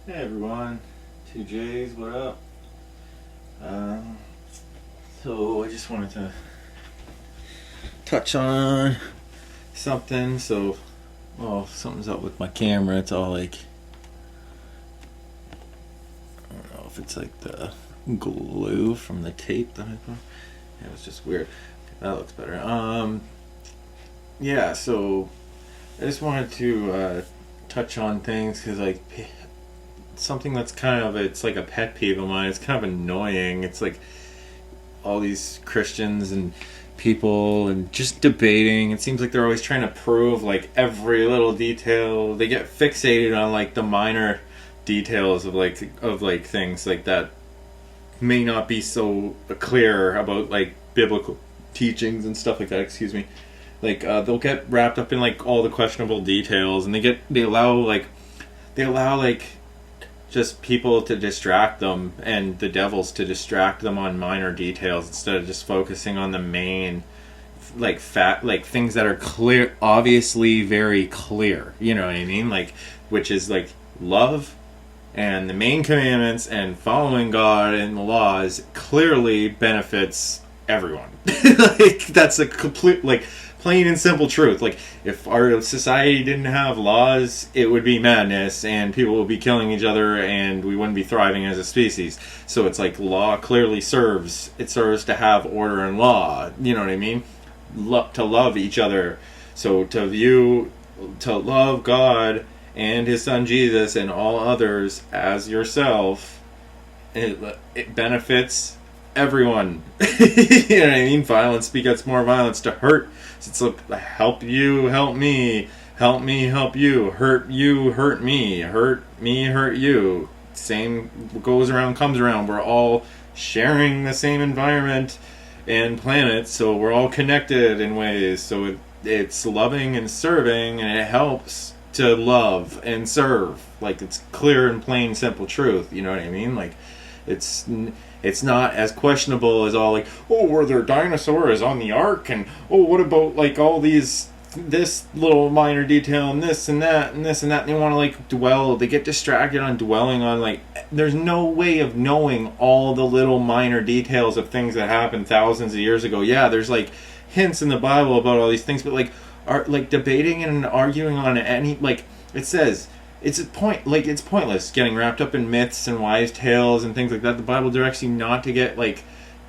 Hey everyone, 2Js, what up? Um, so I just wanted to touch on something. Something's up with my camera. It's all like, I don't know if it's like the glue from the tape that I put. Yeah, it was just weird. That looks better. Yeah, so I just wanted to touch on things because something that's it's like a pet peeve of mine. It's kind of annoying. It's like all these Christians and people and just debating. It seems like they're always trying to prove like every little detail. They get fixated on like the minor details of things like that may not be so clear about like biblical teachings and stuff like that. Excuse me. They'll get wrapped up in like all the questionable details, and they allow just people to distract them and the devils to distract them on minor details instead of just focusing on the main things that are clear, obviously very clear, you know what I mean, which is like love and the main commandments and following God and the laws clearly benefits everyone. That's a complete plain and simple truth. Like, if our society didn't have laws, it would be madness and people would be killing each other and we wouldn't be thriving as a species. So it's like law clearly serves to have order and law, you know what I mean? To love each other. So to love God and his son Jesus and all others as yourself, it benefits everyone. You know what I mean? Violence begets more violence. To hurt, it's like help you, help me, help me, help you, hurt me, hurt me, hurt you. Same goes around, comes around. We're all sharing the same environment and planet, so we're all connected in ways. So it's loving and serving, and it helps to love and serve. Like, it's clear and plain, simple truth. You know what I mean? Like, it's not as questionable as all like, oh, were there dinosaurs on the ark, and oh, what about like all this little minor detail and this and that and this and that, and they want to they get distracted on dwelling on there's no way of knowing all the little minor details of things that happened thousands of years ago. Yeah, there's hints in the Bible about all these things, but debating and arguing on any, it says it's pointless getting wrapped up in myths and wise tales and things like that. The Bible directs you not to get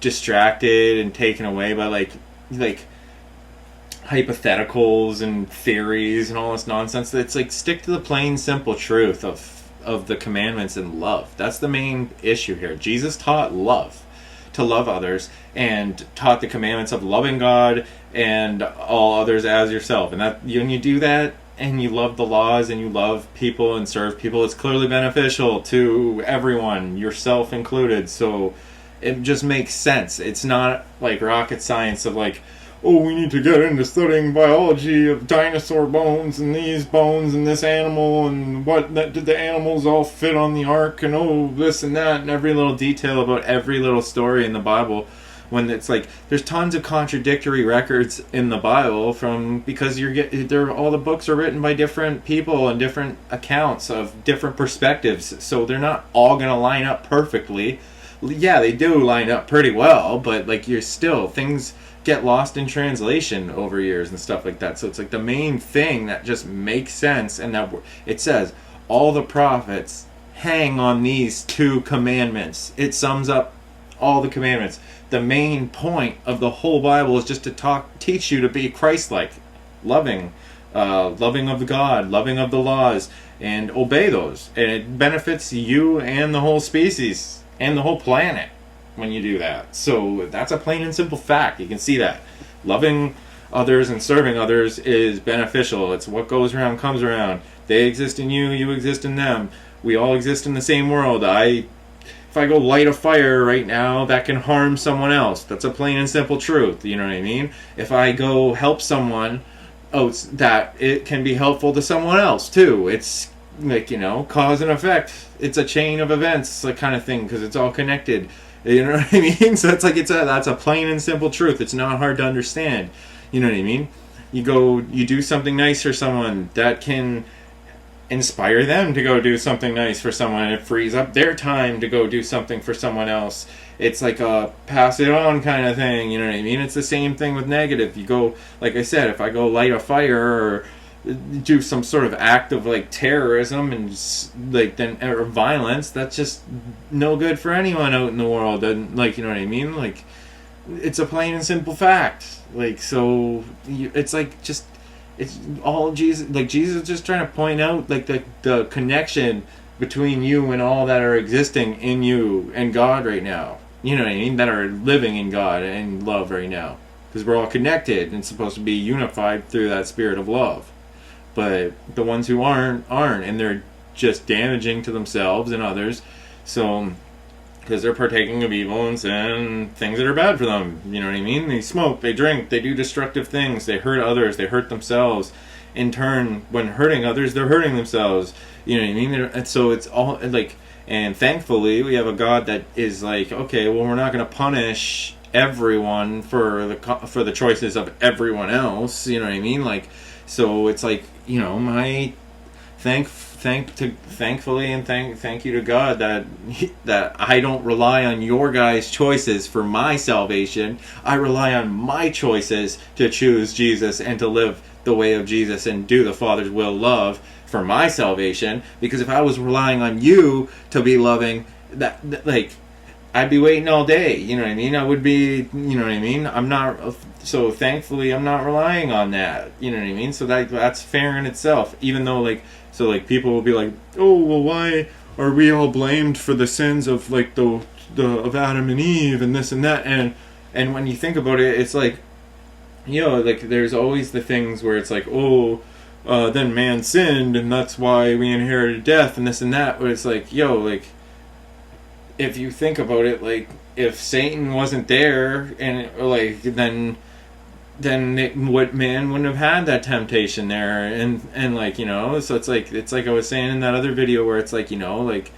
distracted and taken away by hypotheticals and theories and all this nonsense. It's stick to the plain simple truth of the commandments and love. That's the main issue here. Jesus taught love, to love others, and taught the commandments of loving God and all others as yourself. And that when you do that, and you love the laws, and you love people and serve people, it's clearly beneficial to everyone, yourself included. So it just makes sense. It's not like rocket science of oh, we need to get into studying biology of dinosaur bones and this animal, and did the animals all fit on the ark, and oh, this and that, and every little detail about every little story in the Bible. When it's there's tons of contradictory records in the Bible because all the books are written by different people and different accounts of different perspectives, so they're not all going to line up perfectly. Yeah, they do line up pretty well, but things get lost in translation over years and stuff like that. So it's the main thing that just makes sense, and that it says all the prophets hang on these two commandments. It sums up all the commandments. The main point of the whole Bible is just to teach you to be Christ-like, loving of God, loving of the laws, and obey those. And it benefits you and the whole species and the whole planet when you do that. So that's a plain and simple fact. You can see that. Loving others and serving others is beneficial. It's what goes around comes around. They exist in you, you exist in them. We all exist in the same world. If I go light a fire right now, that can harm someone else. That's a plain and simple truth. You know what I mean? If I go help someone, that it can be helpful to someone else too. It's cause and effect. It's a chain of events, kind of thing, because it's all connected. You know what I mean? So that's a plain and simple truth. It's not hard to understand. You know what I mean? You do something nice for someone that can inspire them to go do something nice for someone. It frees up their time to go do something for someone else. It's like a pass it on kind of thing, you know what I mean? It's the same thing with negative. You go, like I said, if I go light a fire or do some sort of act of like terrorism and just, like then or violence, that's just no good for anyone out in the world. And like, you know what I mean? Like, it's a plain and simple fact. Like, so it's like just it's all Jesus. Like, Jesus is just trying to point out like the connection between you and all that are existing in you and God right now. You know what I mean? That are living in God and love right now, because we're all connected and supposed to be unified through that spirit of love. But the ones who aren't, and they're just damaging to themselves and others. So, because they're partaking of evil and sin, things that are bad for them. You know what I mean? They smoke, they drink, they do destructive things, they hurt others, they hurt themselves. In turn, when hurting others, they're hurting themselves. You know what I mean? And so it's all like, and thankfully we have a God that is like, okay, well, we're not going to punish everyone for the choices of everyone else. You know what I mean? Like, so it's like, you know, my thankfully and thank you to God that I don't rely on your guys' choices for my salvation. I rely on my choices to choose Jesus and to live the way of Jesus and do the Father's will, love, for my salvation. Because if I was relying on you to be loving, that like, I'd be waiting all day. You know what I mean? I would be, you know what I mean? I'm not, so thankfully I'm not relying on that. You know what I mean? So that's fair in itself. Even though like, so like people will be like, oh, well, why are we all blamed for the sins of like the of Adam and Eve and this and that? And when you think about it, it's like, you know, like there's always the things where it's like, oh, then man sinned and that's why we inherited death and this and that. But it's like, yo, like, if you think about it, like, if Satan wasn't there, and like, then what, man wouldn't have had that temptation there, and like, you know, so it's like I was saying in that other video where it's like, you know, like,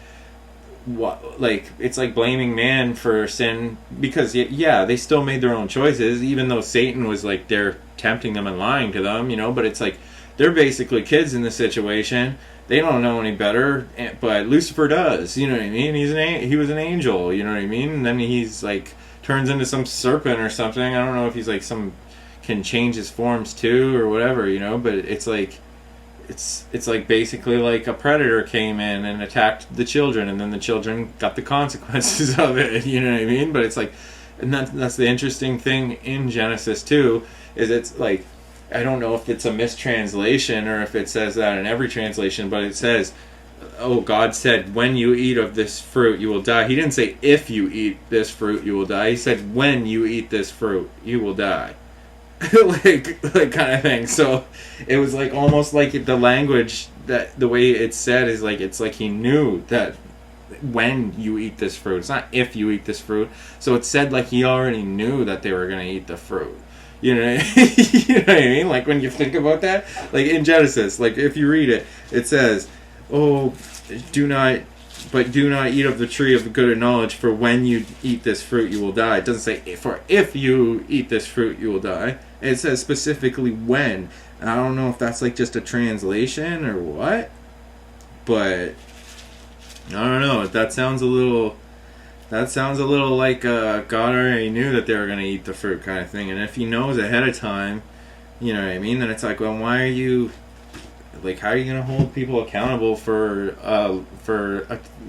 what, like, it's like blaming man for sin, because yeah, they still made their own choices, even though Satan was like there tempting them and lying to them, you know, but it's like they're basically kids in this situation. They don't know any better, but Lucifer does. You know what I mean? He was an angel. You know what I mean? And then he's like turns into some serpent or something. I don't know if he's like can change his forms too or whatever. You know, but it's like basically like a predator came in and attacked the children, and then the children got the consequences of it. You know what I mean? But it's like, and that's the interesting thing in Genesis too, is it's like, I don't know if it's a mistranslation or if it says that in every translation, but it says, oh, God said, when you eat of this fruit, you will die. He didn't say, if you eat this fruit, you will die. He said, when you eat this fruit, you will die. like kind of thing. So it was like almost like the language, that the way it's said is like, it's like he knew that when you eat this fruit. It's not if you eat this fruit. So it said like he already knew that they were going to eat the fruit. You know, you know what I mean? Like when you think about that, like in Genesis, like if you read it, it says, "Oh, do not eat of the tree of the good of knowledge, for when you eat this fruit, you will die." It doesn't say for if you eat this fruit, you will die. It says specifically when. And I don't know if that's like just a translation or what, but I don't know. That sounds a little like God already knew that they were going to eat the fruit kind of thing. And if he knows ahead of time, you know what I mean, then it's like, well, why are you, like, how are you going to hold people accountable for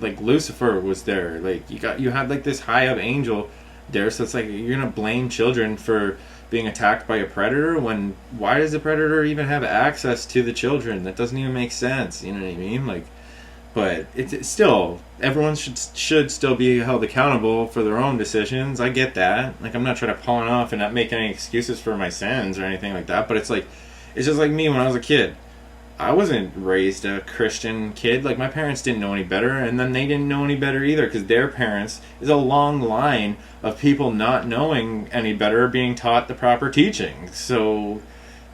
like Lucifer was there. Like, you had like this high up angel there, so it's like you're going to blame children for being attacked by a predator when, why does the predator even have access to the children? That doesn't even make sense, you know what I mean? Like, but it's still, everyone should still be held accountable for their own decisions. I get that. Like, I'm not trying to pawn off and not make any excuses for my sins or anything like that. But it's like, it's just like me when I was a kid. I wasn't raised a Christian kid. Like, my parents didn't know any better, and then they didn't know any better either, because their parents is a long line of people not knowing any better, being taught the proper teaching. So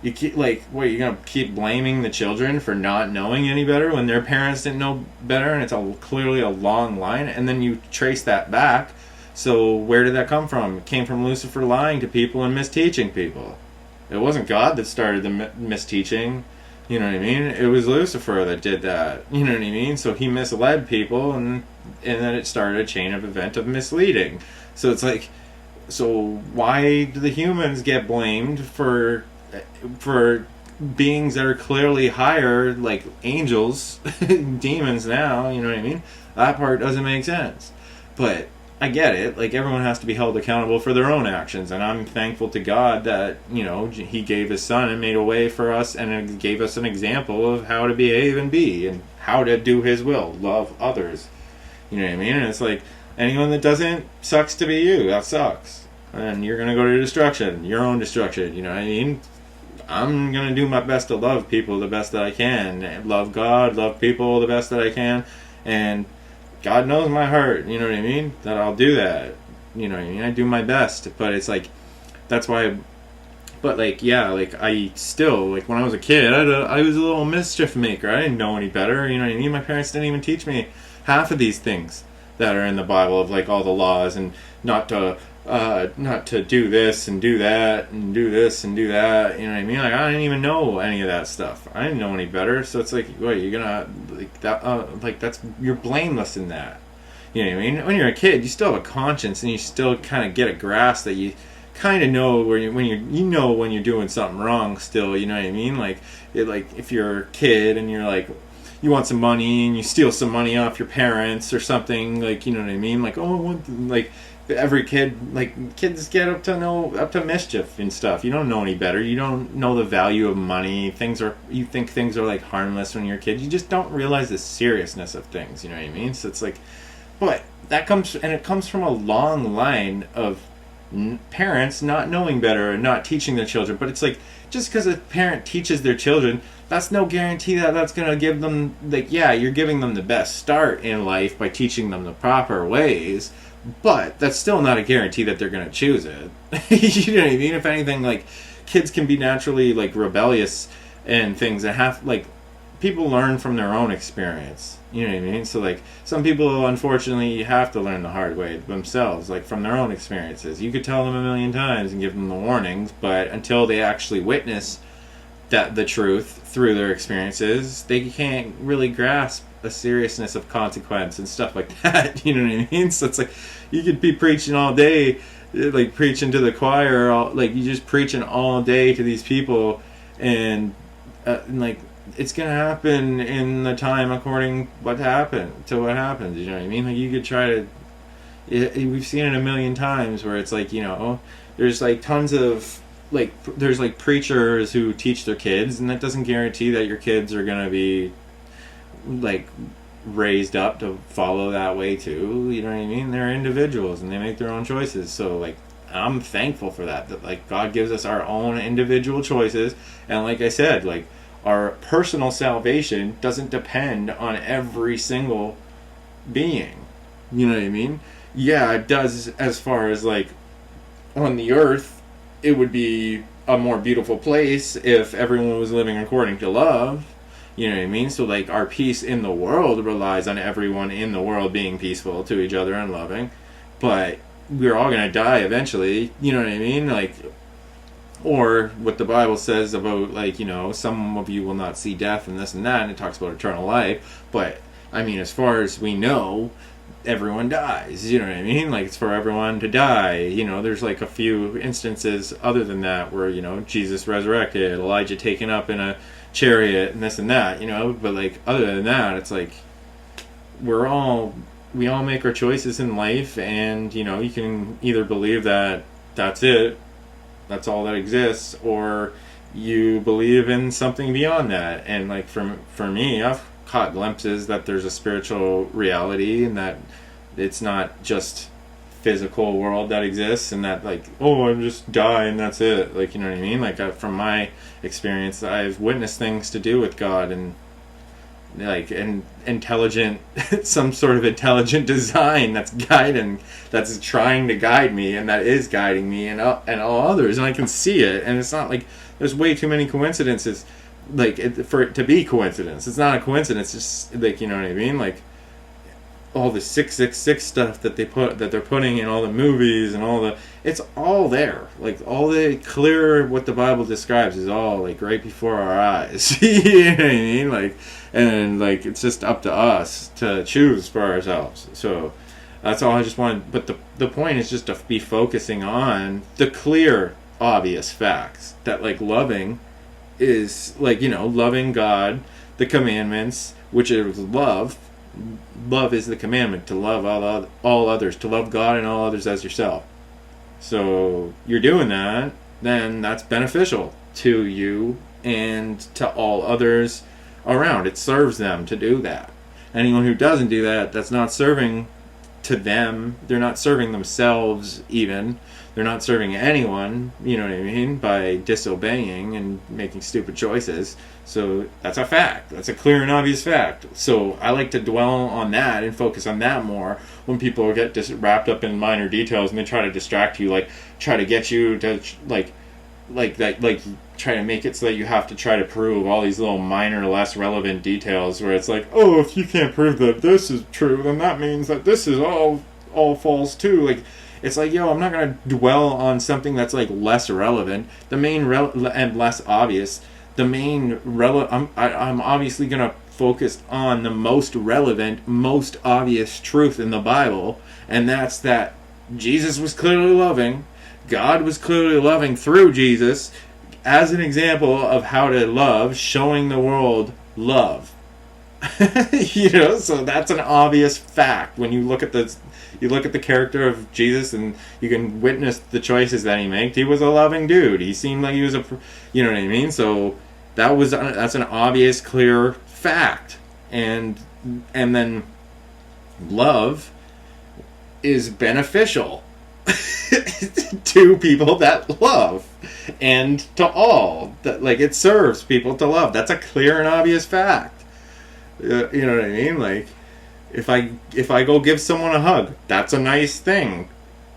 you keep, like, what, you're gonna keep blaming the children for not knowing any better when their parents didn't know better, and it's clearly a long line, and then you trace that back. So where did that come from? It came from Lucifer lying to people and misteaching people. It wasn't God that started the misteaching. You know what I mean? It was Lucifer that did that. You know what I mean? So he misled people, and then it started a chain of event of misleading. So it's like, so why do the humans get blamed for beings that are clearly higher, like angels, demons now? You know what I mean? That part doesn't make sense. But I get it. Like, everyone has to be held accountable for their own actions, and I'm thankful to God that, you know, He gave His Son and made a way for us, and gave us an example of how to behave and be, and how to do His will, love others. You know what I mean? And it's like, anyone that doesn't, sucks to be you. That sucks, and you're gonna go to destruction, your own destruction. You know what I mean? I'm gonna do my best to love people the best that I can, love God, love people the best that I can, and God knows my heart, you know what I mean? That I'll do that. You know what I mean? I do my best. But it's like, that's why, but like, yeah, like, I still, like, when I was a kid, I was a little mischief maker. I didn't know any better, you know what I mean? My parents didn't even teach me half of these things that are in the Bible, of like all the laws, and not to do this and do that and do this and do that. You know what I mean? Like, I didn't even know any of that stuff. I didn't know any better. So it's like, what, you're gonna like that? Like, that's, you're blameless in that. You know what I mean? When you're a kid, you still have a conscience, and you still kind of get a grasp that you kind of know where when you're doing something wrong. Still, you know what I mean? Like, if you're a kid and you're like, you want some money and you steal some money off your parents or something, like, you know what I mean? Like, oh, like, every kid, like, kids get up to mischief and stuff. You don't know any better. You don't know the value of money. You think things are like harmless when you're a kid. You just don't realize the seriousness of things. You know what I mean? So it's like, but that comes from a long line of parents not knowing better and not teaching their children. But it's like, just because a parent teaches their children, that's no guarantee that that's going to give them, like, yeah, you're giving them the best start in life by teaching them the proper ways, but that's still not a guarantee that they're going to choose it. You know what I mean? If anything, like, kids can be naturally, like, rebellious and things, and have, like, people learn from their own experience. You know what I mean? So, like, some people, unfortunately, have to learn the hard way themselves, like, from their own experiences. You could tell them a million times and give them the warnings, but until they actually witness the truth through their experiences, they can't really grasp the seriousness of consequence and stuff like that. You know what I mean? So it's like, you could be preaching all day, like, preaching to the choir, like, you just preaching all day to these people, and like, it's gonna happen in the time according what happens. You know what I mean? Like, you could try to, we've seen it a million times where it's like, you know, there's like tons of, like, there's like preachers who teach their kids, and that doesn't guarantee that your kids are gonna be, like, raised up to follow that way too. You know what I mean? They're individuals and they make their own choices. So, like, I'm thankful for that like, God gives us our own individual choices, and like I said, like, our personal salvation doesn't depend on every single being. You know what I mean? Yeah, it does, as far as, like, on the earth, it would be a more beautiful place if everyone was living according to love. You know what I mean? So, like, our peace in the world relies on everyone in the world being peaceful to each other and loving. But we're all going to die eventually. You know what I mean? Like, or what the Bible says about, like, you know, some of you will not see death and this and that, and it talks about eternal life. But, I mean, as far as we know, everyone dies. You know what I mean? Like, it's for everyone to die. You know, there's like a few instances other than that where, you know, Jesus resurrected, Elijah taken up in a chariot, and this and that, you know. But, like, other than that, it's like, we all make our choices in life, and, you know, you can either believe that that's it, that's all that exists, or you believe in something beyond that. And, like, for me, I've caught glimpses that there's a spiritual reality, and that it's not just physical world that exists, and that, like, oh, I'm just dying, that's it. Like, you know what I mean? Like, from my experience, I've witnessed things to do with God, and, like, an intelligent some sort of intelligent design that's trying to guide me, and that is guiding me, and all others, and I can see it. And it's not like there's way too many coincidences, like, for it to be coincidence. It's not a coincidence. It's just, like, you know what I mean? Like, all the 666 stuff that they're putting in all the movies and it's all there. Like all the clear what the Bible describes is all like right before our eyes. You know what I mean? Like, and like it's just up to us to choose for ourselves. So that's all I just wanted. But the point is just to be focusing on the clear, obvious facts that like loving is like, loving God, the commandments, which is love. Love is the commandment, to love all others, to love God and all others as yourself. So you're doing that, then that's beneficial to you and to all others around. It serves them to do that. Anyone who doesn't do that, that's not serving to them. They're not serving themselves even. They're not serving anyone, you know what I mean, by disobeying and making stupid choices. So that's a fact. That's a clear and obvious fact. So I like to dwell on that and focus on that more when people get just wrapped up in minor details and they try to distract you, like try to get you to try to make it so that you have to try to prove all these little minor, less relevant details where it's like, oh, if you can't prove that this is true, then that means that this is all false too. Like, it's like, yo, I'm not going to dwell on something that's like less relevant. The main and less obvious. The main I'm obviously going to focus on the most relevant, most obvious truth in the Bible, and that's that Jesus was clearly loving. God was clearly loving through Jesus as an example of how to love, showing the world love. So that's an obvious fact when you look at the character of Jesus and you can witness the choices that he made. He was a loving dude. He seemed like he was you know what I mean? So that's an obvious, clear fact. And then love is beneficial to people that love and to all that, like, it serves people to love. That's a clear and obvious fact. You know what I mean? Like, if I go give someone a hug, that's a nice thing.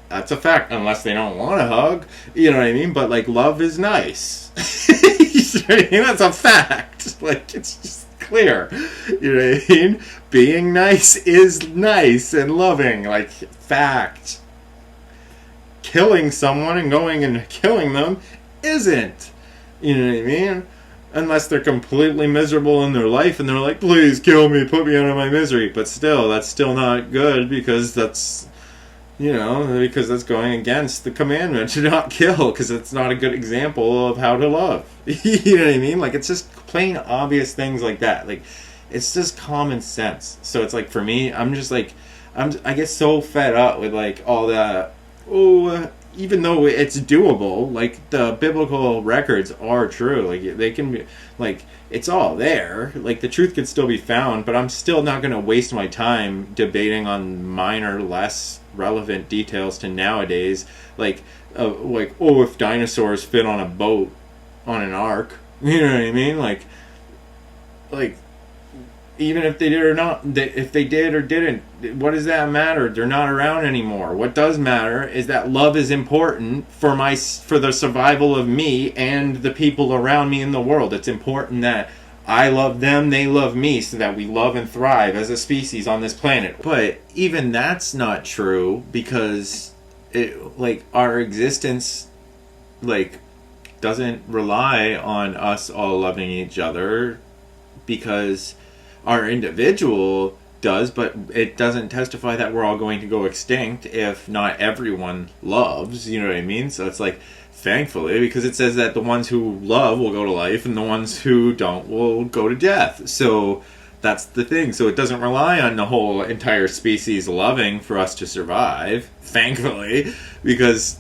That's a fact, unless they don't want a hug. You know what I mean? But like, love is nice. You know what I mean? That's a fact. Like, it's just clear. You know what I mean? Being nice is nice and loving. Like, fact. Killing someone and going and killing them isn't. You know what I mean? Unless they're completely miserable in their life and they're like, please kill me, put me out of my misery. But still, that's still not good because that's going against the commandment to not kill, because it's not a good example of how to love. You know what I mean? Like, it's just plain obvious things like that. Like, it's just common sense. So it's like, for me, I'm just like, I get so fed up with like all that. Even though it's doable, like, the biblical records are true. Like, they can be, like, it's all there. Like, the truth can still be found, but I'm still not going to waste my time debating on minor, less relevant details to nowadays. Like, if dinosaurs fit on a boat, on an ark. You know what I mean? Like, even if they did or not, if they did or didn't, what does that matter? They're not around anymore. What does matter is that love is important for the survival of me and the people around me in the world. It's important that I love them, they love me, so that we love and thrive as a species on this planet. But even that's not true, because our existence, doesn't rely on us all loving each other, because our individual does, but it doesn't testify that we're all going to go extinct if not everyone loves. You know what I mean? So it's like, thankfully, because it says that the ones who love will go to life and the ones who don't will go to death. So that's the thing. So it doesn't rely on the whole entire species loving for us to survive, thankfully, because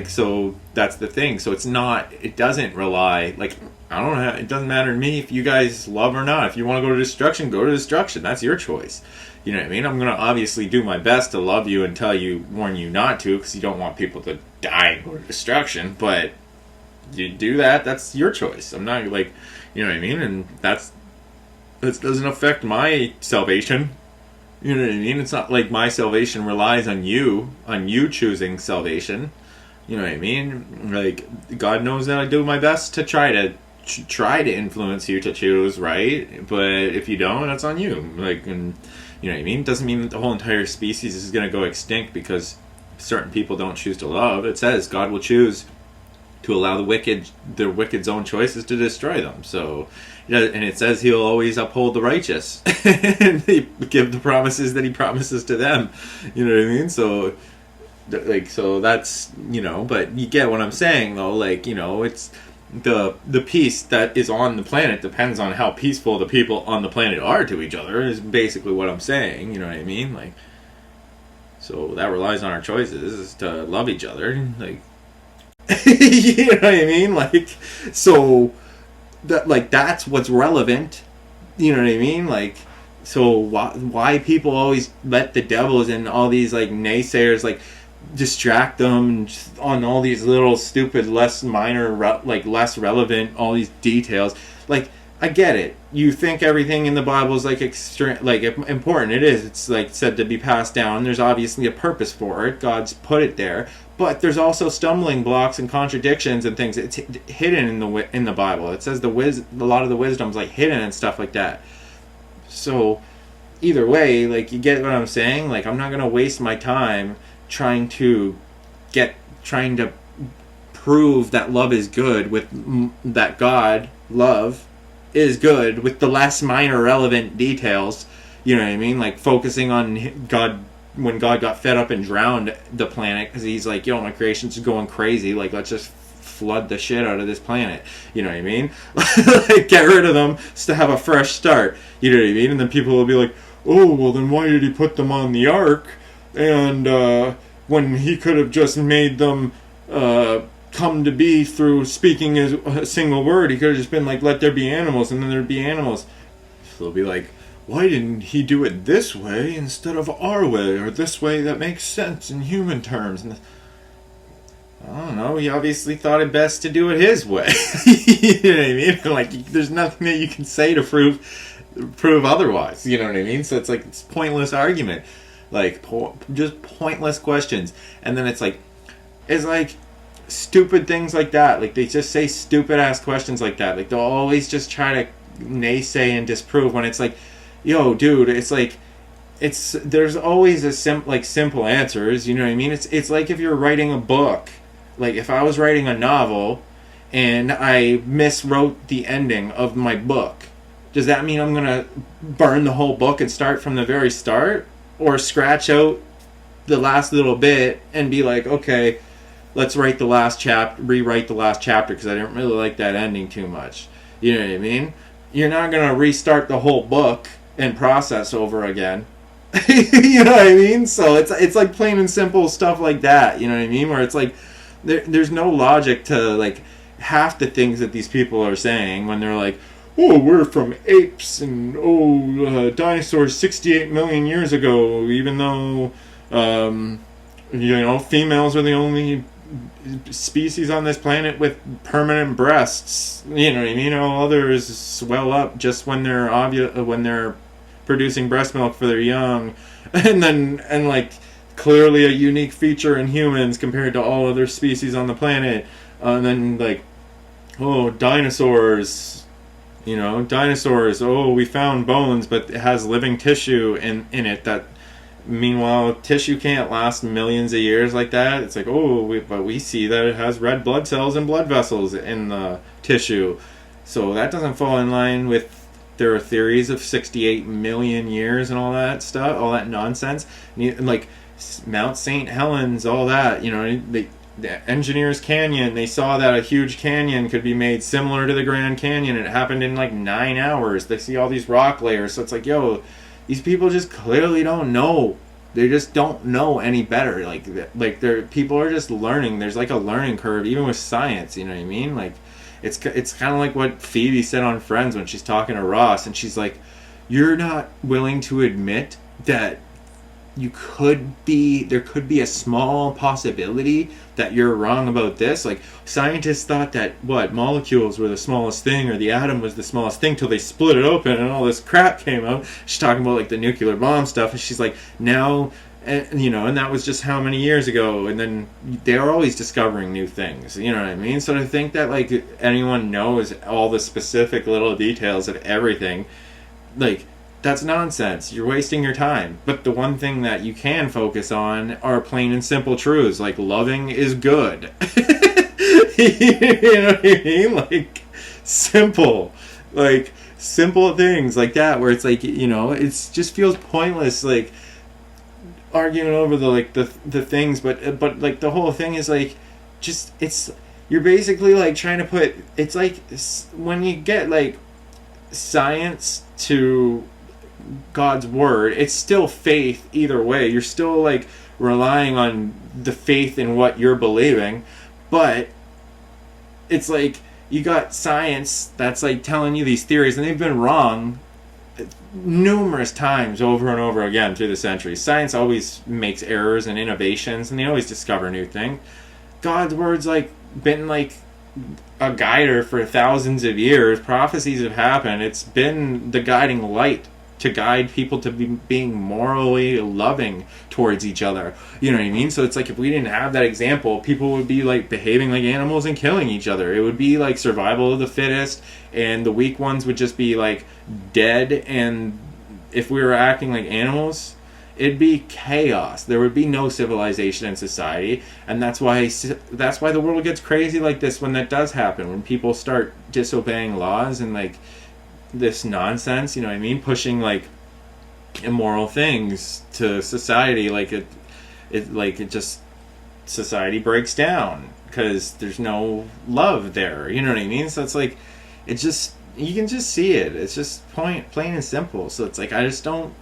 so that's the thing. So it doesn't rely, it doesn't matter to me if you guys love or not. If you want to go to destruction, go to destruction. That's your choice. You know what I mean? I'm going to obviously do my best to love you and warn you not to, because you don't want people to die and go to destruction. But you do that, that's your choice. I'm not you know what I mean? And that doesn't affect my salvation. You know what I mean? It's not like my salvation relies on you choosing salvation. You know what I mean? Like, God knows that I do my best to try to influence you to choose right, but if you don't, that's on you. You know what I mean? It doesn't mean that the whole entire species is going to go extinct because certain people don't choose to love. It says God will choose to allow the wicked's own choices to destroy them. So, and it says He'll always uphold the righteous and He give the promises that He promises to them. You know what I mean? So, so that's, but you get what I'm saying though. Like, it's the peace that is on the planet depends on how peaceful the people on the planet are to each other. Is basically what I'm saying. You know what I mean? Like, so that relies on our choices to love each other. Like. You know what I mean? Like, so that's what's relevant. You know what I mean? Like, so why people always let the devils and all these like naysayers like distract them on all these little stupid, less minor, less relevant, all these details. Like, I get it. You think everything in the Bible is like extreme, like important. It is. It's like said to be passed down. There's obviously a purpose for it. God's put it there. But there's also stumbling blocks and contradictions and things. It's hidden in the Bible. It says a lot of the wisdom's like hidden and stuff like that. So either way, like, you get what I'm saying. Like, I'm not gonna waste my time trying to prove that love is good that God love is good with the less minor relevant details. You know what I mean? Like focusing on God. When God got fed up and drowned the planet because He's like, my creation's going crazy, like, let's just flood the shit out of this planet. You know what I mean? Like, get rid of them to have a fresh start. You know what I mean? And then people will be like, oh, well then why did He put them on the ark? And when He could have just made them come to be through speaking a single word, He could have just been like, let there be animals, and then there'd be animals. So they'll be like, why didn't He do it this way instead of our way, or this way that makes sense in human terms? And I don't know. He obviously thought it best to do it His way. You know what I mean? Like, there's nothing that you can say to prove otherwise. You know what I mean? So it's like it's pointless argument, like just pointless questions, and then it's like stupid things like that. Like, they just say stupid ass questions like that. Like, they'll always just try to naysay and disprove when it's like, yo, dude, it's like, there's always a simple answers. You know what I mean? It's like if you're writing a book. Like, if I was writing a novel and I miswrote the ending of my book, does that mean I'm gonna burn the whole book and start from the very start, or scratch out the last little bit and be like, okay, let's rewrite the last chapter because I didn't really like that ending too much. You know what I mean? You're not gonna restart the whole book and process over again. You know what I mean? So it's like plain and simple stuff like that. You know what I mean? Where it's like there's no logic to like half the things that these people are saying when they're like, oh, we're from apes and dinosaurs 68 million years ago, even though females are the only species on this planet with permanent breasts. You know what I mean? All others swell up just when they're producing breast milk for their young, and like clearly a unique feature in humans compared to all other species on the planet. And then like, dinosaurs. Oh, we found bones, but it has living tissue in it. That meanwhile, tissue can't last millions of years like that. It's like, but we see that it has red blood cells and blood vessels in the tissue. So that doesn't fall in line with their theories of 68 million years and all that stuff, all that nonsense. And like Mount St. Helens, all that, the Engineers Canyon, they saw that a huge canyon could be made similar to the Grand Canyon, and it happened in like 9 hours. They see all these rock layers, so it's like, these people just clearly don't know. They just don't know any better. Like people are just learning. There's like a learning curve, even with science. You know what I mean? Like, it's kind of like what Phoebe said on Friends when she's talking to Ross, and she's like, "You're not willing to admit that there could be a small possibility that you're wrong about this. Like, scientists thought that molecules were the smallest thing, or the atom was the smallest thing, till they split it open and all this crap came out." She's talking about like the nuclear bomb stuff, and she's like, now, and that was just how many years ago, and then they're always discovering new things. You know what I mean? So to think that like anyone knows all the specific little details of everything, like, That's nonsense. You're wasting your time. But the one thing that you can focus on are plain and simple truths, like loving is good. You know what I mean? Like, simple. Like, simple things like that, where it's like, it just feels pointless, like, arguing over the things, but like, the whole thing is like, just, you're basically like trying to put, it's like, when you get like science to God's word, it's still faith either way. You're still like relying on the faith in what you're believing, but it's like you got science that's like telling you these theories, and they've been wrong numerous times over and over again through the centuries. Science always makes errors and innovations, and they always discover new things. God's word's like been like a guider for thousands of years. Prophecies have happened. It's been the guiding light to guide people to be being morally loving towards each other. You know what I mean? So it's like, if we didn't have that example, people would be like behaving like animals and killing each other. It would be like survival of the fittest, and the weak ones would just be like dead. And if we were acting like animals, it'd be chaos. There would be no civilization in society, and that's why the world gets crazy like this when that does happen. When people start disobeying laws and like this nonsense, you know what I mean, pushing like immoral things to society, like it just, society breaks down because there's no love there. You know what I mean? So it's like, it just, you can just see it. It's just plain and simple. So it's like, I just don't,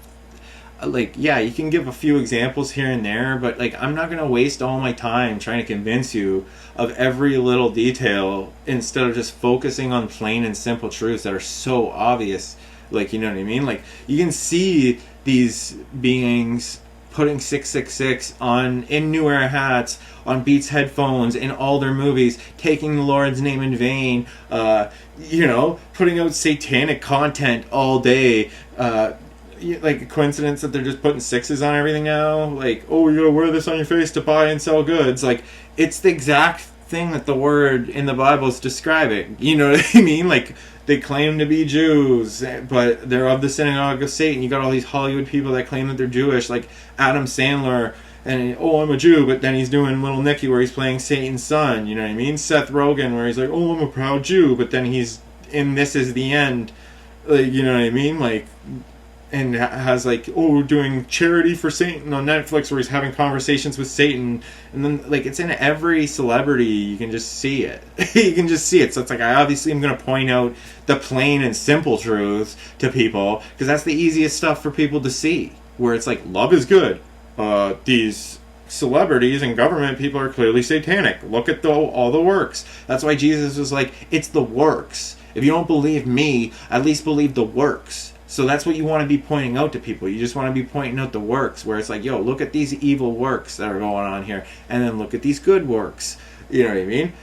like, yeah, you can give a few examples here and there, but like, I'm not gonna waste all my time trying to convince you of every little detail instead of just focusing on plain and simple truths that are so obvious. Like, you know what I mean? Like, you can see these beings putting 666 on in New Era hats, on Beats headphones, in all their movies, taking the Lord's name in vain, putting out satanic content all day. Like, a coincidence that they're just putting 6s on everything now? Like, oh, you gotta wear this on your face to buy and sell goods. Like, it's the exact thing that the word in the Bible is describing. You know what I mean? Like, they claim to be Jews, but they're of the synagogue of Satan. You got all these Hollywood people that claim that they're Jewish, like Adam Sandler, and, oh, I'm a Jew, but then he's doing Little Nicky where he's playing Satan's son. You know what I mean? Seth Rogen, where he's like, oh, I'm a proud Jew, but then he's in This Is the End. Like, you know what I mean? Like, and has like, oh, we're doing charity for Satan on Netflix, where he's having conversations with Satan, and then like, it's in every celebrity. You can just see it. You can just see it. So it's like, I obviously am going to point out the plain and simple truths to people, because that's the easiest stuff for people to see, where it's like, love is good. These celebrities and government people are clearly satanic. Look at all the works. That's why Jesus was like, it's the works. If you don't believe me, at least believe the works. So that's what you want to be pointing out to people. You just want to be pointing out the works, where it's like, yo, look at these evil works that are going on here, and then look at these good works. You know what I mean?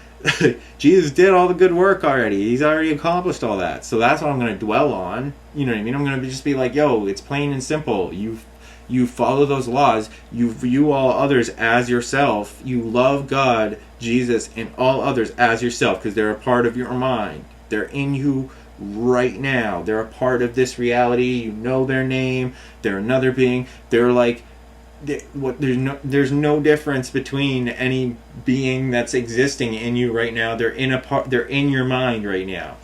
Jesus did all the good work already. He's already accomplished all that. So that's what I'm going to dwell on. You know what I mean? I'm going to just be like, yo, it's plain and simple. You follow those laws. You view all others as yourself. You love God, Jesus, and all others as yourself, because they're a part of your mind. They're in you right now. They're a part of this reality. You know their name. They're another being. They're like, there's no difference between any being that's existing in you right now. They're in your mind right now.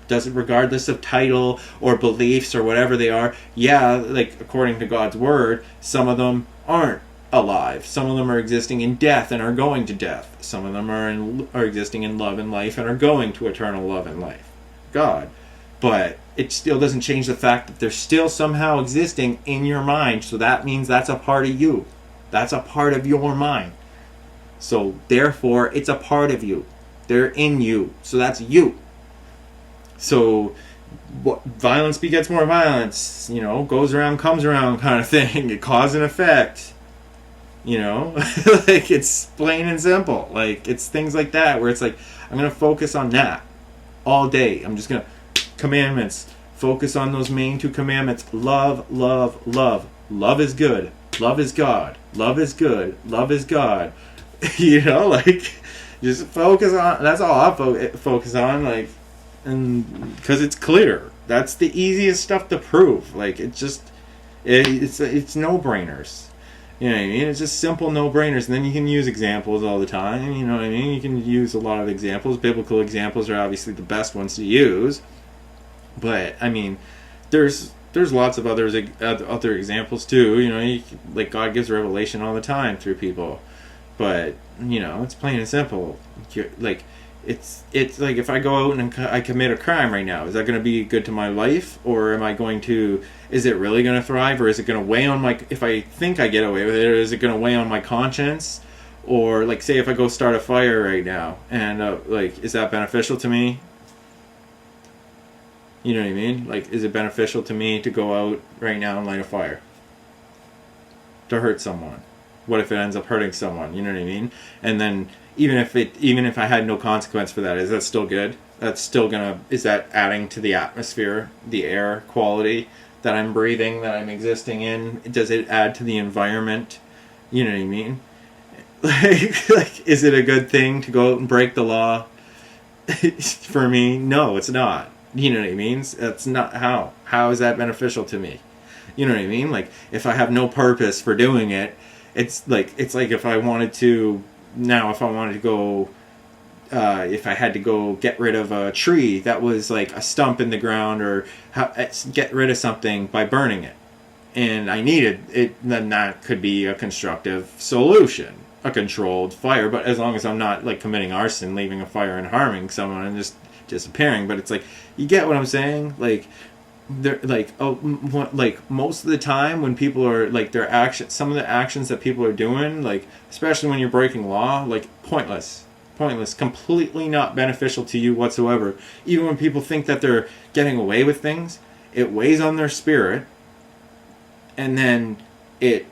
Doesn't, regardless of title or beliefs or whatever they are. Yeah, like, according to God's word, some of them aren't alive. Some of them are existing in death and are going to death. Some of them are existing in love and life and are going to eternal love and life. God. But it still doesn't change the fact that they're still somehow existing in your mind. So that means that's a part of you. That's a part of your mind. So therefore, it's a part of you. They're in you. So that's you. So violence begets more violence. You know, goes around, comes around kind of thing. It cause and effect. You know, like, it's plain and simple. Like, it's things like that where it's like, I'm going to focus on that all day. I'm just going to, commandments, focus on those main 2 commandments. Love, love, love. Love is good. Love is God. Love is good. Love is God. You know, like, just focus on, that's all I focus on, like, and because it's clear. That's the easiest stuff to prove. Like, it's no-brainers. You know what I mean? It's just simple no-brainers, and then you can use examples all the time. You know what I mean? You can use a lot of examples. Biblical examples are obviously the best ones to use. But I mean, there's lots of other examples too. You know, like God gives revelation all the time through people. But you know, it's plain and simple. Like, it's like if I go out and I commit a crime right now, is that going to be good to my life, or am I going to? Is it really going to thrive, or is it going to weigh on my? If I think I get away with it, or is it going to weigh on my conscience? Or like, say if I go start a fire right now, and like, is that beneficial to me? You know what I mean? Like, is it beneficial to me to go out right now and light a fire? To hurt someone? What if it ends up hurting someone? You know what I mean? And then even if I had no consequence for that, is that still good? That's still is that adding to the atmosphere, the air quality that I'm breathing, that I'm existing in? Does it add to the environment? You know what I mean? Like, is it a good thing to go out and break the law? For me, no, it's not. You know what I mean? That's not how. How is that beneficial to me? You know what I mean? Like, if I have no purpose for doing it, it's like if I wanted to go, if I had to go get rid of a tree that was like a stump in the ground, or get rid of something by burning it, and I needed it, then that could be a constructive solution, a controlled fire. But as long as I'm not like committing arson, leaving a fire and harming someone and just disappearing. But it's like, you get what I'm saying? Like, they're like, like most of the time when people are like, some of the actions that people are doing, like especially when you're breaking law, like pointless, completely not beneficial to you whatsoever. Even when people think that they're getting away with things, it weighs on their spirit, and then they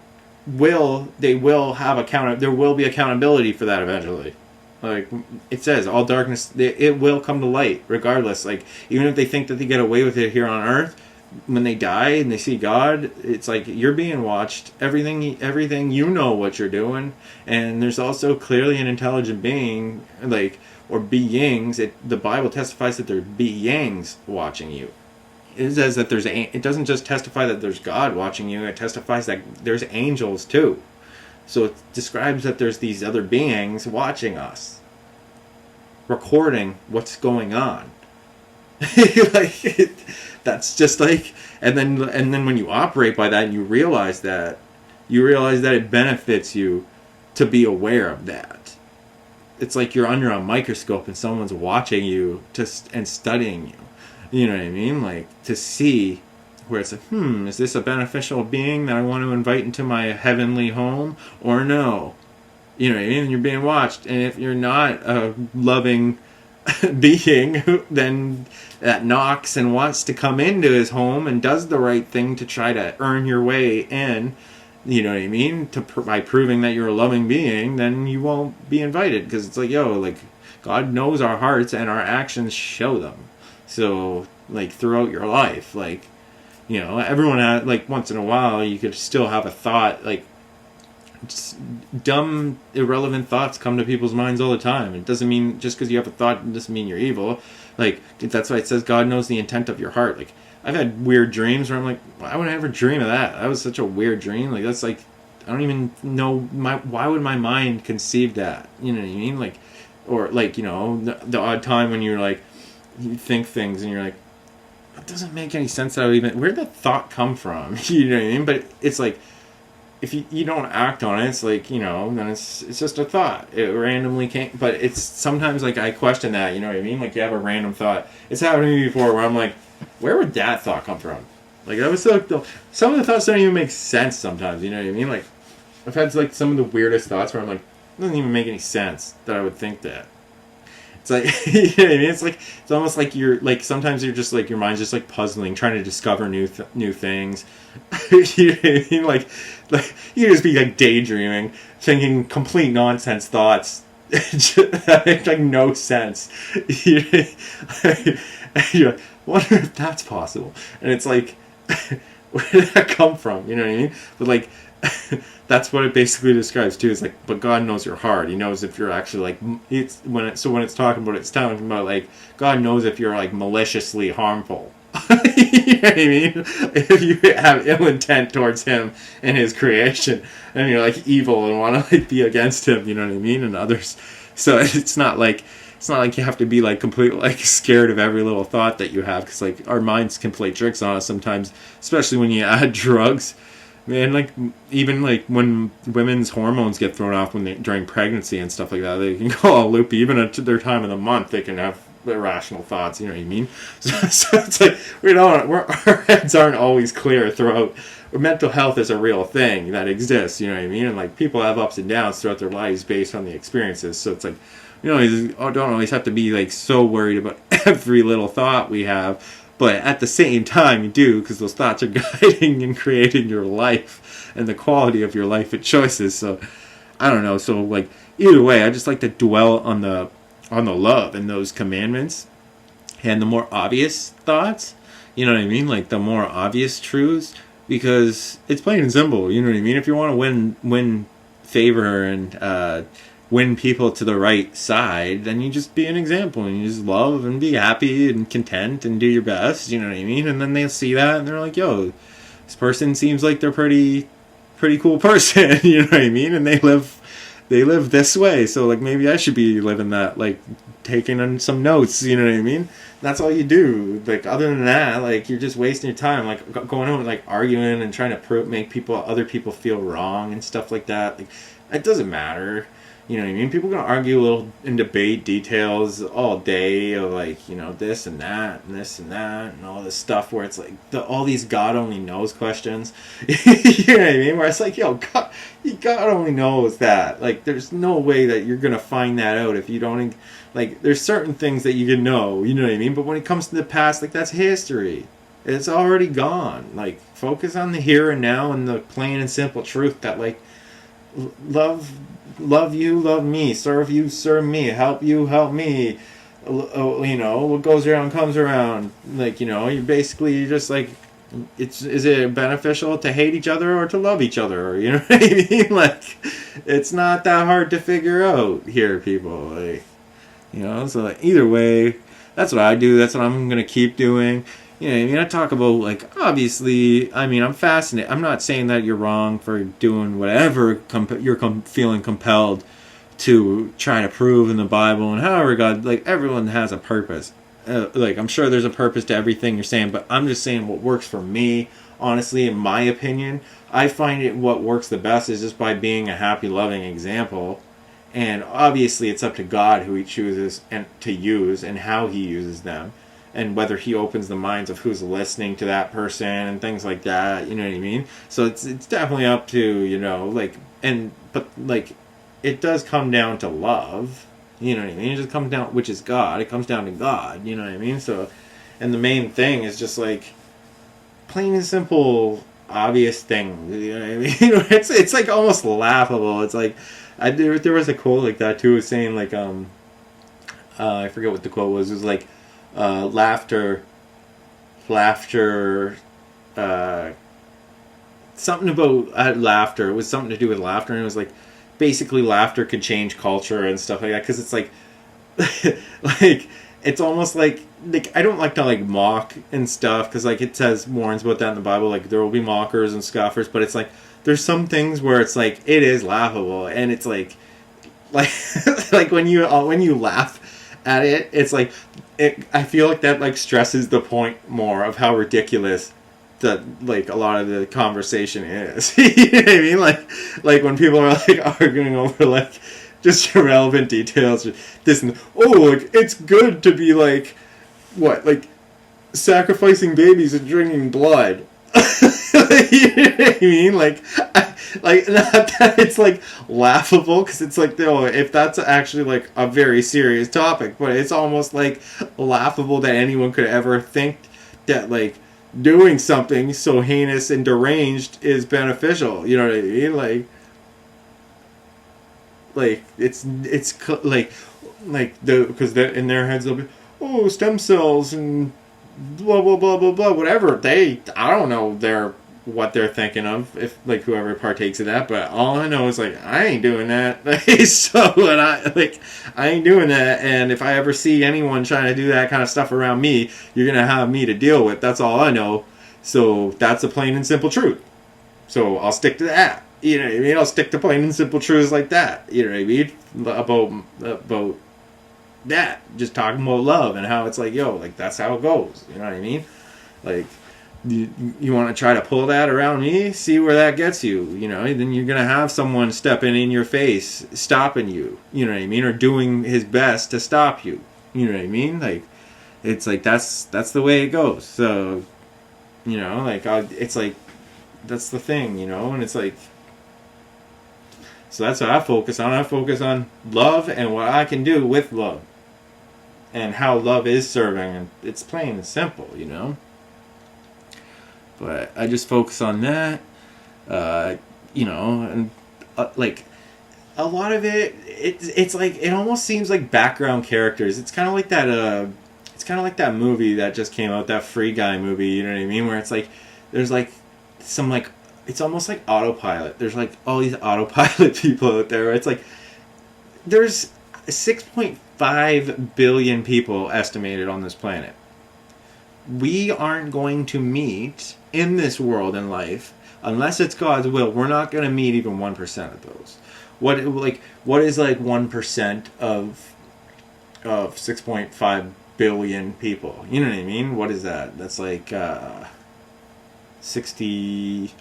will have there will be accountability for that eventually. Like it says, all darkness, it will come to light regardless. Like, even if they think that they get away with it here on earth, when they die and they see God, it's like you're being watched. Everything, you know what you're doing. And there's also clearly an intelligent being, like, or beings. The Bible testifies that there are beings watching you. It says that it doesn't just testify that there's God watching you, it testifies that there's angels too. So it describes that there's these other beings watching us, recording what's going on. That's just like, and then when you operate by that, and you realize that it benefits you to be aware of that. It's like you're under a microscope and someone's watching you and studying you. You know what I mean? Like, to see where it's like, is this a beneficial being that I want to invite into my heavenly home, or no? You know what I mean? And you're being watched, and if you're not a loving being, then that knocks and wants to come into his home and does the right thing to try to earn your way in, you know what I mean? By proving that you're a loving being, then you won't be invited, because it's like, like, God knows our hearts and our actions show them. So, like, throughout your life, like, everyone has, like, once in a while, you could still have a thought, like, dumb, irrelevant thoughts come to people's minds all the time. It doesn't mean, just because you have a thought, it doesn't mean you're evil. Like, that's why it says God knows the intent of your heart. Like, I've had weird dreams where I'm like, why would I ever dream of that? That was such a weird dream. Like, that's like, I don't even know, why would my mind conceive that? You know what I mean? Like, or like, the odd time when you're like, you think things and you're like, it doesn't make any sense. Where'd that thought come from? You know what I mean? But it's like, if you don't act on it, it's like, then it's just a thought. It randomly came. But it's sometimes like I question that, you know what I mean? Like, you have a random thought. It's happened to me before where I'm like, where would that thought come from? Like, that was some of the thoughts don't even make sense sometimes, you know what I mean? Like, I've had like some of the weirdest thoughts where I'm like, it doesn't even make any sense that I would think that. It's like, you know what I mean? It's like, it's almost like you're like, sometimes you're just like, your mind's just like puzzling, trying to discover new things. You know what I mean? Like you just be like daydreaming, thinking complete nonsense thoughts that make like no sense. You're like, wonder if that's possible. And it's like, where did that come from? You know what I mean? But like, that's what it basically describes too. Is like, but God knows your heart. He knows if you're actually like, when it's talking about, it's talking about like, God knows if you're like maliciously harmful. You know what I mean? If you have ill intent towards him and his creation, and you're like evil and want to like be against him, you know what I mean, and others. So it's not like you have to be like completely like scared of every little thought that you have, because like our minds can play tricks on us sometimes, especially when you add drugs. Man, like even like when women's hormones get thrown off during pregnancy and stuff like that, they can go all loopy. Even at their time of the month, they can have irrational thoughts. You know what I mean? So it's like our heads aren't always clear throughout. Mental health is a real thing that exists. You know what I mean? And like people have ups and downs throughout their lives based on the experiences. So it's like, you don't always have to be like so worried about every little thought we have. But at the same time, you do, because those thoughts are guiding and creating your life and the quality of your life and choices. So, I don't know. So, like, either way, I just like to dwell on the love and those commandments and the more obvious thoughts. You know what I mean? Like, the more obvious truths, because it's plain and simple. You know what I mean? If you want to win favor and win people to the right side, then you just be an example and you just love and be happy and content and do your best, you know what I mean? And then they'll see that and they're like, yo, this person seems like they're pretty cool person, you know what I mean? And they live this way, so like maybe I should be living that, like taking on some notes, you know what I mean? That's all you do. Like other than that, like you're just wasting your time, like going home and like arguing and trying to make other people feel wrong and stuff like that. Like it doesn't matter. You know what I mean? People can argue a little and debate details all day of like, you know, this and that and this and that and all this stuff where it's like all these God only knows questions. You know what I mean? Where it's like, yo, God only knows that. Like, there's no way that you're going to find that out if you don't, like, there's certain things that you can know, you know what I mean? But when it comes to the past, like, that's history. It's already gone. Like, focus on the here and now and the plain and simple truth that, like, love you, love me, serve you, serve me, help you, help me. You know, what goes around comes around. Like, you know, you're just like, is it beneficial to hate each other or to love each other? You know what I mean? Like, it's not that hard to figure out here, people. Like, you know, so like, either way, that's what I do. That's what I'm gonna keep doing. You know what I mean? I talk about, like, obviously, I mean, I'm fascinated. I'm not saying that you're wrong for doing whatever you're feeling compelled to try to prove in the Bible and however God, like, everyone has a purpose. Like, I'm sure there's a purpose to everything you're saying, but I'm just saying what works for me, honestly, in my opinion. I find what works the best is just by being a happy, loving example. And obviously, it's up to God who he chooses and to use and how he uses them. And whether he opens the minds of who's listening to that person and things like that, you know what I mean? So it's definitely up to, you know, like, but like, it does come down to love, you know what I mean? It just comes down, which is God. It comes down to God, you know what I mean? So, and the main thing is just like, plain and simple, obvious things, you know what I mean? It's like almost laughable. It's like, there was a quote like that too, saying like, I forget what the quote was. It was like, laughter, something about laughter. It was something to do with laughter, and it was like, basically laughter could change culture and stuff like that, because it's like, like, it's almost like I don't like to like mock and stuff, because like it warns about that in the Bible, like there will be mockers and scoffers, but it's like, there's some things where it's like, it is laughable, and it's like like when you laugh at it, it's like, I feel like that like stresses the point more of how ridiculous that like a lot of the conversation is. You know what I mean? Like when people are like arguing over like just irrelevant details, or this and like it's good to be like like sacrificing babies and drinking blood. You know what I mean? Like not that it's like laughable, because it's like, if that's actually like a very serious topic, but it's almost like laughable that anyone could ever think that like doing something so heinous and deranged is beneficial. You know what I mean? Like it's like because in their heads they'll be, stem cells and blah blah blah blah blah, whatever. I don't know their what they're thinking of, if like whoever partakes of that. But all I know is like I ain't doing that. So and I ain't doing that. And if I ever see anyone trying to do that kind of stuff around me, you're gonna have me to deal with. That's all I know. So that's a plain and simple truth. So I'll stick to that. You know what I mean? I'll stick to plain and simple truths like that. You know what I mean? About that. Just talking about love and how it's like, yo, like that's how it goes. You know what I mean? Like, you want to try to pull that around me? See where that gets you. You know, then you're gonna have someone stepping in your face, stopping you. You know what I mean? Or doing his best to stop you. You know what I mean? Like, it's like that's the way it goes. So, you know, like it's like that's the thing. You know, and it's like. So that's what I focus on. I focus on love and what I can do with love. And how love is serving. And it's plain and simple, you know. But I just focus on that. You know, and like a lot of it's like it almost seems like background characters. It's kind of like that movie that just came out, that Free Guy movie, you know what I mean, where it's like there's like some like it's almost like autopilot. There's like all these autopilot people out there. It's like there's 6.5 billion people estimated on this planet. We aren't going to meet in this world in life, unless it's God's will. We're not going to meet even 1% of those. What is like 1% of 6.5 billion people? You know what I mean? What is that? That's like 60.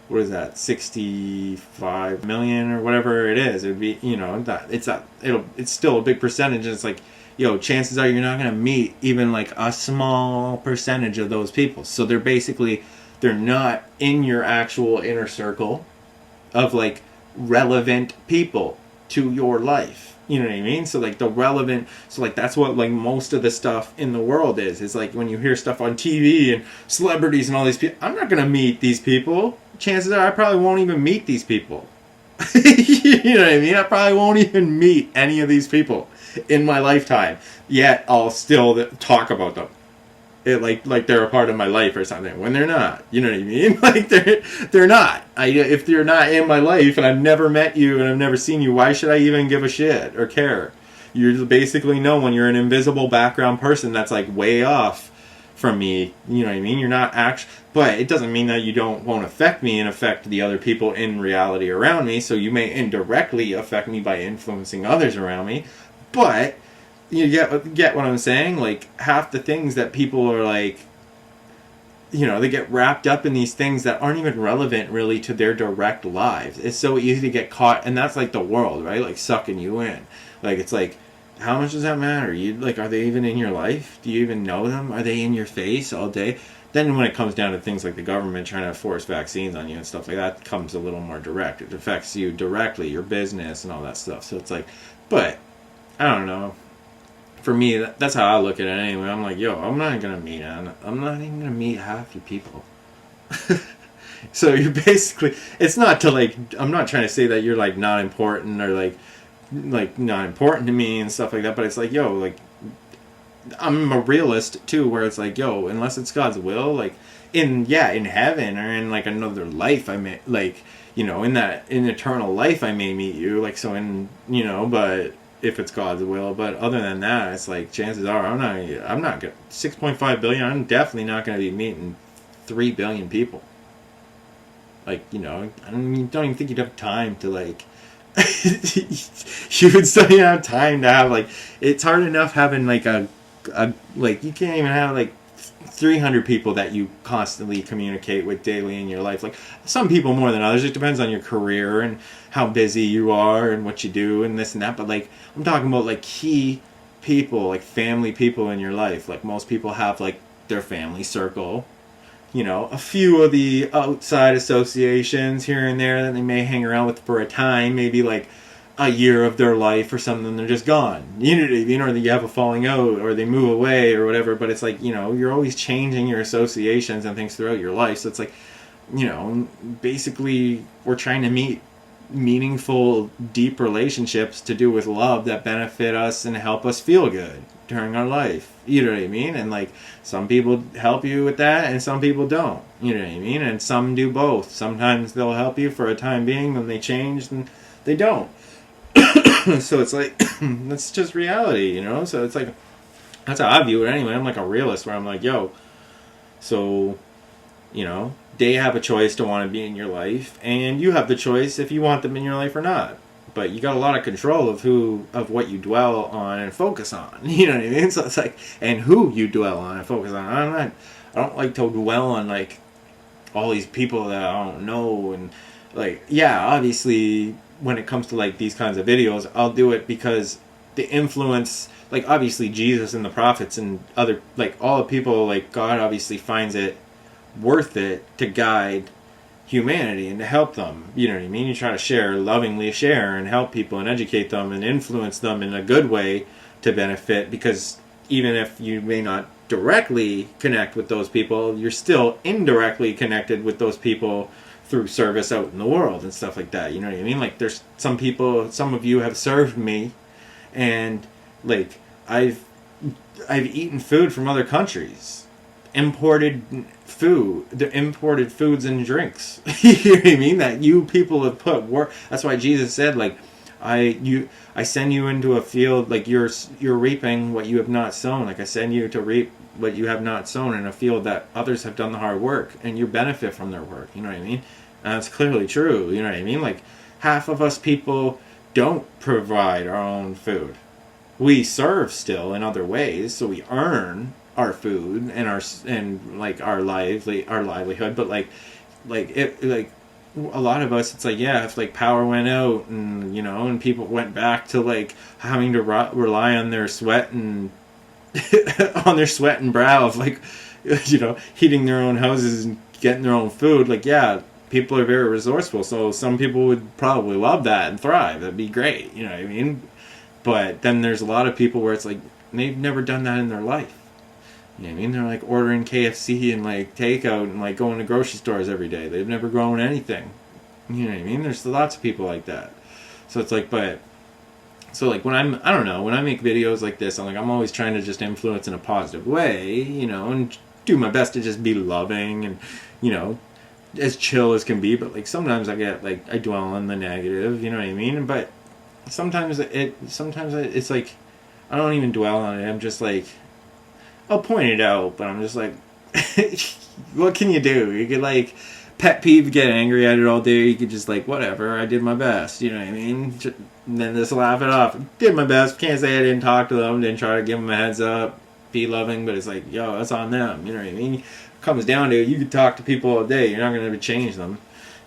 What is that? 65 million or whatever it is. It'd be, you know, it's still a big percentage. And it's like, yo, chances are you're not going to meet even like a small percentage of those people. So they're not in your actual inner circle of like relevant people to your life. You know what I mean? So like that's what like most of the stuff in the world is like when you hear stuff on TV and celebrities and all these people, I'm not going to meet these people. Chances are I probably won't even meet these people. You know what I mean? I probably won't even meet any of these people in my lifetime. Yet I'll still talk about them. Like they're a part of my life or something when they're not. You know what I mean? Like they're not. If you're not in my life and I've never met you and I've never seen you, why should I even give a shit or care? You basically know when you're an invisible background person that's like way off from me. You know what I mean? You're not but it doesn't mean that you won't affect me and affect the other people in reality around me. So you may indirectly affect me by influencing others around me, but. You get what I'm saying? Like, half the things that people are like, you know, they get wrapped up in these things that aren't even relevant really to their direct lives. It's so easy to get caught, and that's like the world, right? Like, sucking you in. Like, it's like, how much does that matter? Are they even in your life? Do you even know them? Are they in your face all day? Then when it comes down to things like the government trying to force vaccines on you and stuff like that, it comes a little more direct. It affects you directly, your business and all that stuff. So it's like, but, I don't know. For me, that's how I look at it anyway. I'm like, yo, I'm not even gonna meet half you people. So you're basically, it's not to like, I'm not trying to say that you're like not important or like not important to me and stuff like that, but it's like, yo, like, I'm a realist too, where it's like, yo, unless it's God's will, like, in heaven or in like another life, I may, like, you know, in eternal life, I may meet you, like, so in, you know, but if it's God's will. But other than that, it's like chances are I'm not gonna 6.5 billion. I'm definitely not going to be meeting 3 billion people. Like, you know, don't even think you'd have time to like. You would still have time to have like. It's hard enough having like a like you can't even have like 300 people that you constantly communicate with daily in your life. Like, some people more than others. It depends on your career and how busy you are and what you do and this and that. But like, I'm talking about like key people, like family people in your life. Like, most people have like their family circle, you know, a few of the outside associations here and there that they may hang around with for a time, maybe like a year of their life or something, they're just gone. You know what I mean? Or you have a falling out, or they move away, or whatever. But it's like, you know, you're always changing your associations and things throughout your life. So it's like, you know, basically we're trying to meet meaningful, deep relationships to do with love that benefit us and help us feel good during our life. You know what I mean? And like some people help you with that and some people don't. You know what I mean? And some do both. Sometimes they'll help you for a time being, then they change and they don't. So it's like that's just reality, you know? So it's like that's how I view it anyway. I'm like a realist where I'm like, yo, so, you know, they have a choice to want to be in your life, and you have the choice if you want them in your life or not. But you got a lot of control of what you dwell on and focus on. You know what I mean? So it's like, and who you dwell on and focus on. I don't like to dwell on like all these people that I don't know, and like, yeah, obviously when it comes to like these kinds of videos, I'll do it because the influence, like obviously Jesus and the prophets and other, like all the people, like God obviously finds it worth it to guide humanity and to help them. You know what I mean? You try to share, lovingly share and help people and educate them and influence them in a good way to benefit, because even if you may not directly connect with those people, you're still indirectly connected with those people through service out in the world and stuff like that. You know what I mean? Like there's some people, some of you have served me, and like I've eaten food from other countries, imported food, the imported foods and drinks. You know what I mean? That you people have put work. That's why Jesus said, like, I send you into a field, like you're reaping what you have not sown. Like I send you to reap what you have not sown in a field that others have done the hard work, and you benefit from their work. You know what I mean? And that's clearly true. You know what I mean? Like half of us people don't provide our own food. We serve still in other ways, so we earn our food and our livelihood. But like a lot of us, it's like, yeah, if like power went out and, you know, and people went back to like having to rely on their sweat and on their sweat and brow of like, you know, heating their own houses and getting their own food, like, yeah, people are very resourceful, so some people would probably love that and thrive. That'd be great, you know what I mean? But then there's a lot of people where it's like they've never done that in their life. You know what I mean? They're like ordering KFC and like takeout and like going to grocery stores every day. They've never grown anything. You know what I mean? There's lots of people like that. So it's like, but so like when I don't know, when I make videos like this, I'm always trying to just influence in a positive way, you know, and do my best to just be loving and, you know, as chill as can be. But like sometimes I dwell on the negative, you know what I mean? But sometimes it's like I don't even dwell on it. I'm just like, I'll point it out, but I'm just like, what can you do? You could like pet peeve, get angry at it all day. You could just like, whatever, I did my best. You know what I mean? And then just laugh it off. Did my best. Can't say I didn't talk to them. Didn't try to give them a heads up. Be loving, but it's like, yo, that's on them. You know what I mean? It comes down to it. You could talk to people all day. You're not going to change them.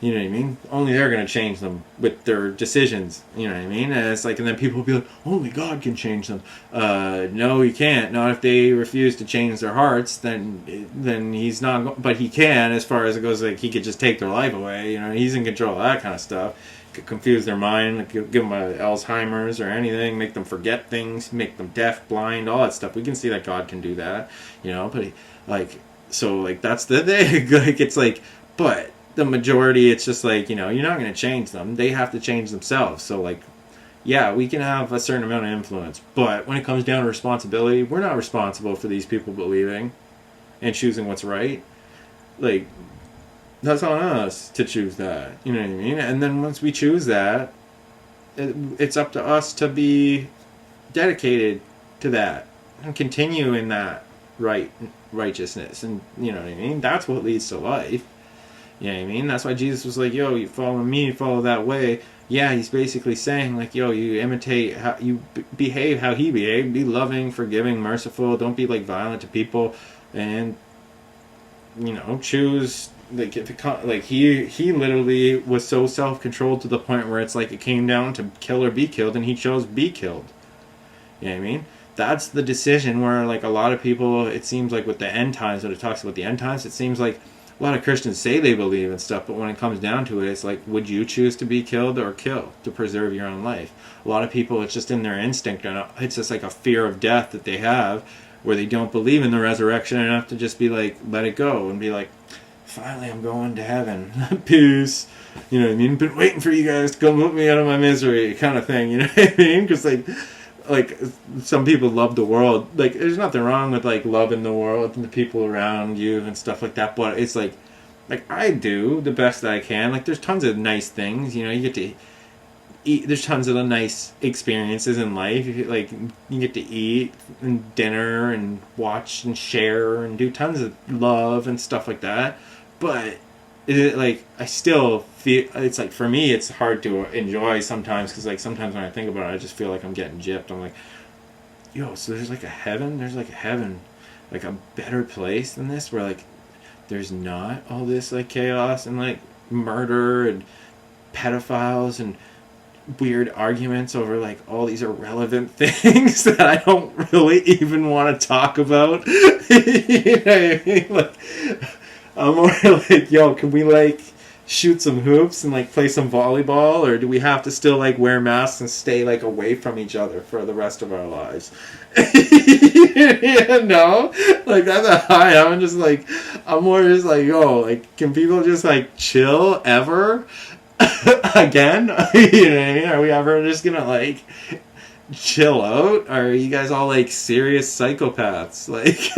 You know what I mean? Only they're going to change them with their decisions. You know what I mean? And it's like, and then people will be like, only God can change them. No, he can't. Not if they refuse to change their hearts. Then he's not. But he can, as far as it goes. Like he could just take their life away. You know, he's in control of that kind of stuff. Could confuse their mind, like give them Alzheimer's or anything, make them forget things, make them deaf, blind, all that stuff. We can see that God can do that. You know, but that's the thing. Like it's like, but the majority, it's just like, you know, you're not going to change them. They have to change themselves. So like, yeah, we can have a certain amount of influence, but when it comes down to responsibility, we're not responsible for these people believing and choosing what's right. Like, that's on us to choose that. You know what I mean? And then once we choose that, it's up to us to be dedicated to that and continue in that righteousness. And you know what I mean? That's what leads to life. You know what I mean? That's why Jesus was like, yo, you follow me, follow that way. Yeah, he's basically saying, like, yo, you imitate how you behave how he behaved. Be loving, forgiving, merciful. Don't be, like, violent to people. And, you know, choose, like, if it, like he literally was so self-controlled to the point where it's like it came down to kill or be killed, and he chose be killed. You know what I mean? That's the decision where, like, a lot of people, it seems like with the end times, when it talks about the end times, it seems like a lot of Christians say they believe in stuff, but when it comes down to it, it's like, would you choose to be killed or kill to preserve your own life? A lot of people, it's just in their instinct, and it's just like a fear of death that they have, where they don't believe in the resurrection enough to just be like, let it go, and be like, finally I'm going to heaven. Peace. You know what I mean? Been waiting for you guys to come put me out of my misery, kind of thing. You know what I mean? Because like some people love the world. Like, there's nothing wrong with like loving the world and the people around you and stuff like that. But it's like I do the best that I can. Like, there's tons of nice things. You know, you get to eat. There's tons of nice experiences in life. You get to eat and dinner and watch and share and do tons of love and stuff like that. But I still feel it's like, for me, it's hard to enjoy sometimes, because like sometimes when I think about it, I just feel like I'm getting gypped. I'm like, yo, so there's like a heaven. There's like a heaven, like a better place than this, where like there's not all this like chaos and like murder and pedophiles and weird arguments over like all these irrelevant things that I don't really even want to talk about. You know what I mean? Like, I'm more like, yo, can we like shoot some hoops and like play some volleyball, or do we have to still like wear masks and stay like away from each other for the rest of our lives? You know, like that's a high. I'm more just like, yo, like, can people just like chill ever? Again? You know what I mean? Are we ever just gonna like chill out? Or are you guys all like serious psychopaths? Like,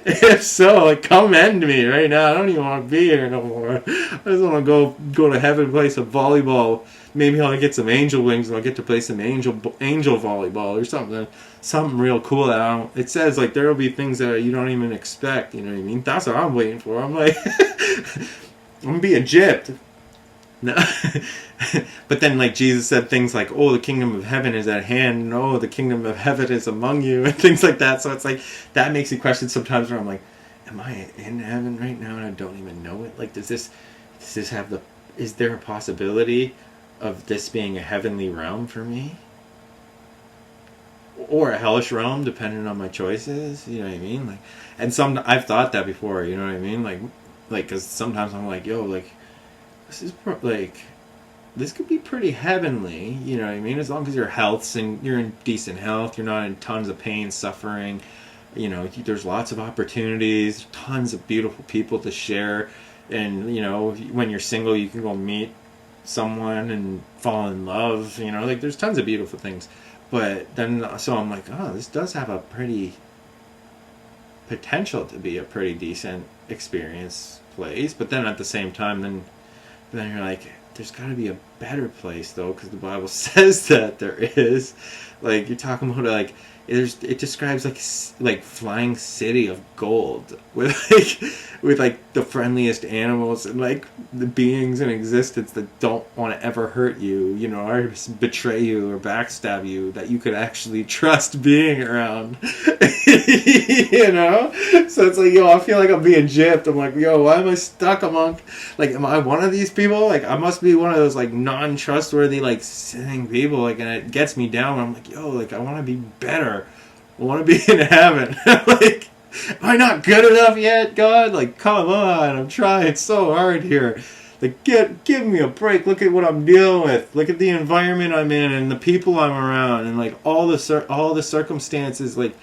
if so, like, come end me right now. I don't even want to be here no more. I just want to go to heaven and play some volleyball. Maybe I'll get some angel wings and I'll get to play some angel volleyball or something real cool that I don't. It says like there will be things that you don't even expect. You know what I mean? That's what I'm waiting for. I'm like, I'm gonna be gypped. No. But then like Jesus said things like, oh, the kingdom of heaven is at hand, and oh, the kingdom of heaven is among you, and things like that. So it's like, that makes me question sometimes where I'm like, am I in heaven right now and I don't even know it? Like, does this have is there a possibility of this being a heavenly realm for me? Or a hellish realm, depending on my choices, you know what I mean? Like, and I've thought that before, you know what I mean? Like, because sometimes I'm like, yo, like, this could be pretty heavenly, you know what I mean? As long as you're in decent health, you're not in tons of pain, suffering, you know, there's lots of opportunities, tons of beautiful people to share, and, you know, when you're single, you can go meet someone and fall in love, you know, like, there's tons of beautiful things. But then, so I'm like, oh, this does have a pretty potential to be a pretty decent experience place. But then at the same time, then you're like, there's got to be a better place, though, because the Bible says that there is. Like, you're talking about, like, it describes, like flying city of gold with the friendliest animals and, like, the beings in existence that don't want to ever hurt you, you know, or betray you or backstab you, that you could actually trust being around. You know? So it's like, yo, I feel like I'm being gypped. I'm like, yo, why am I stuck among, like, am I one of these people? Like, I must be one of those, like, non-trustworthy, like, sinning people, like, and it gets me down. I'm like, yo, like, I want to be better. I want to be in heaven. Like, am I not good enough yet, God? Like, come on, I'm trying so hard here. Like, give me a break. Look at what I'm dealing with. Look at the environment I'm in and the people I'm around, and like all the circumstances. Like,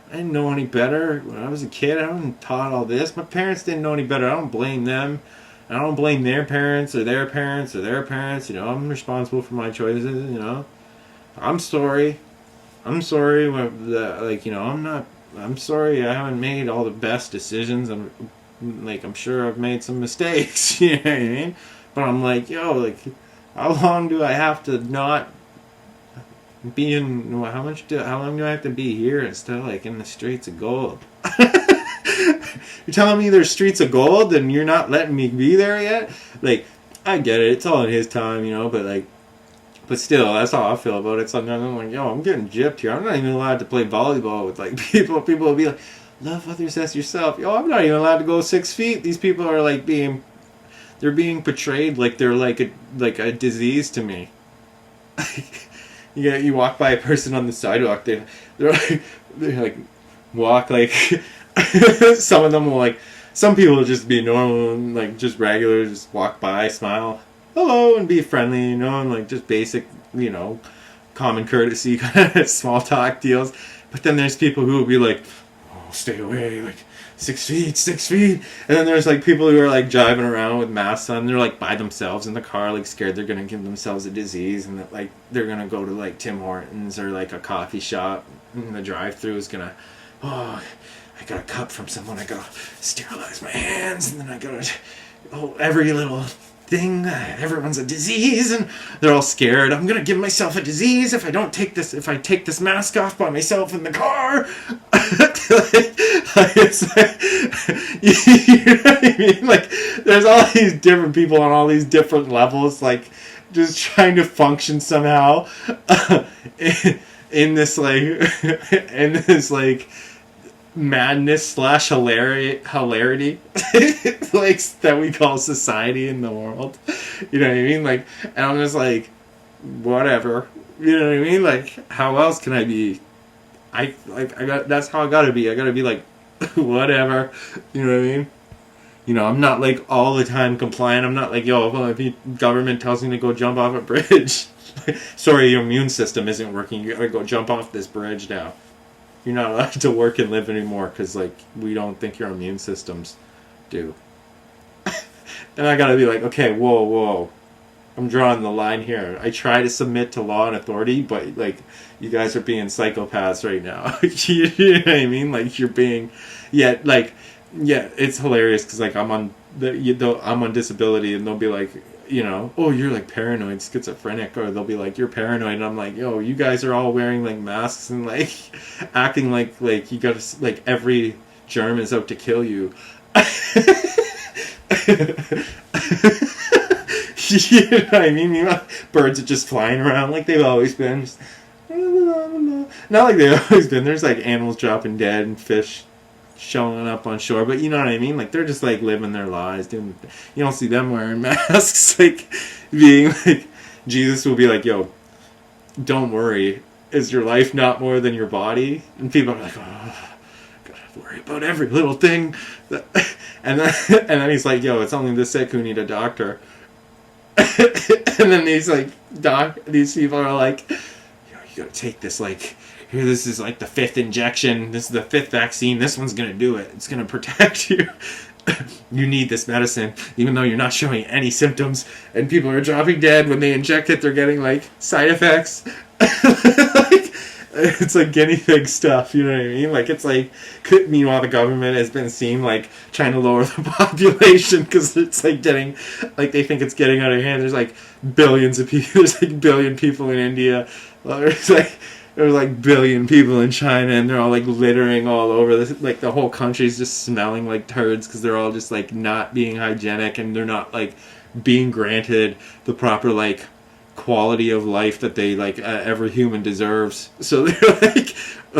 I didn't know any better when I was a kid. I wasn't taught all this. My parents didn't know any better. I don't blame them. I don't blame their parents or their parents or their parents. You know, I'm responsible for my choices. You know, I'm sorry. I'm sorry. Like, you know, I'm sorry. I haven't made all the best decisions. I'm sure I've made some mistakes. You know what I mean? But I'm like, yo, like, how long do I have to not be in? How long do I have to be here instead of like in the streets of gold? You're telling me there's streets of gold and you're not letting me be there yet? Like, I get it. It's all in His time, you know. But still, that's how I feel about it. Sometimes I'm like, yo, I'm getting gypped here. I'm not even allowed to play volleyball with like people. People will be like, love others as yourself. Yo, I'm not even allowed to go 6 feet. These people are like they're being portrayed like they're like a disease to me. You walk by a person on the sidewalk, they're like walk like some of them will like, some people will just be normal and like just regular, just walk by, smile, hello, and be friendly, you know, and like just basic, you know, common courtesy kind of small talk deals. But then there's people who will be like, oh, stay away, like 6 feet, 6 feet. And then there's like people who are like driving around with masks on. They're like by themselves in the car, like scared they're gonna give themselves a disease, and that like they're gonna go to like Tim Hortons or like a coffee shop, and the drive-through is gonna, oh, I got a cup from someone. I gotta sterilize my hands, and then I gotta, oh, every little thing. Everyone's a disease, and they're all scared. I'm gonna give myself a disease if I don't take this. If I take this mask off by myself in the car. It's like, you know what I mean? Like, there's all these different people on all these different levels, like, just trying to function somehow in this like madness slash hilarity like that we call society in the world. You know what I mean? Like, and I'm just like, whatever. You know what I mean? Like, how else can I be? That's how I gotta be. I gotta be like, whatever. You know what I mean? You know, I'm not like all the time compliant. I'm not like, yo, well, if the government tells me to go jump off a bridge, sorry, your immune system isn't working. You gotta go jump off this bridge now. You're not allowed to work and live anymore because, like, we don't think your immune systems do. And I gotta be like, okay, whoa. I'm drawing the line here. I try to submit to law and authority, but, like, you guys are being psychopaths right now. You know what I mean? Like, you're being... Yeah, it's hilarious because, like, I'm on disability, and they'll be like, you know, oh, you're like paranoid, schizophrenic, or they'll be like, you're paranoid, and I'm like, yo, you guys are all wearing like masks and like acting like you gotta, like, every germ is out to kill you. You know what I mean? You know, birds are just flying around like they've always been. Just, not like they've always been. There's like animals dropping dead and fish showing up on shore, but you know what I mean? Like, they're just like living their lives, doing. You don't see them wearing masks, like being like, Jesus will be like, yo, don't worry, is your life not more than your body? And people are like, oh, gotta worry about every little thing. And then he's like, yo, it's only the sick who need a doctor. And then these people are like, yo, you gotta take this, like, here, this is like the 5th injection. This is the 5th vaccine. This one's going to do it. It's going to protect you. You need this medicine, even though you're not showing any symptoms. And people are dropping dead when they inject it. They're getting, like, side effects. Like, it's like guinea pig stuff, you know what I mean? Like, it's like, meanwhile, the government has been seen, like, trying to lower the population because it's, like, getting, like, they think it's getting out of hand. There's, like, billions of people. There's, like, a billion people in India. There's like billion people in China, and they're all like littering all over. Like, the whole country's just smelling like turds because they're all just like not being hygienic, and they're not like being granted the proper like quality of life that they like every human deserves. So they're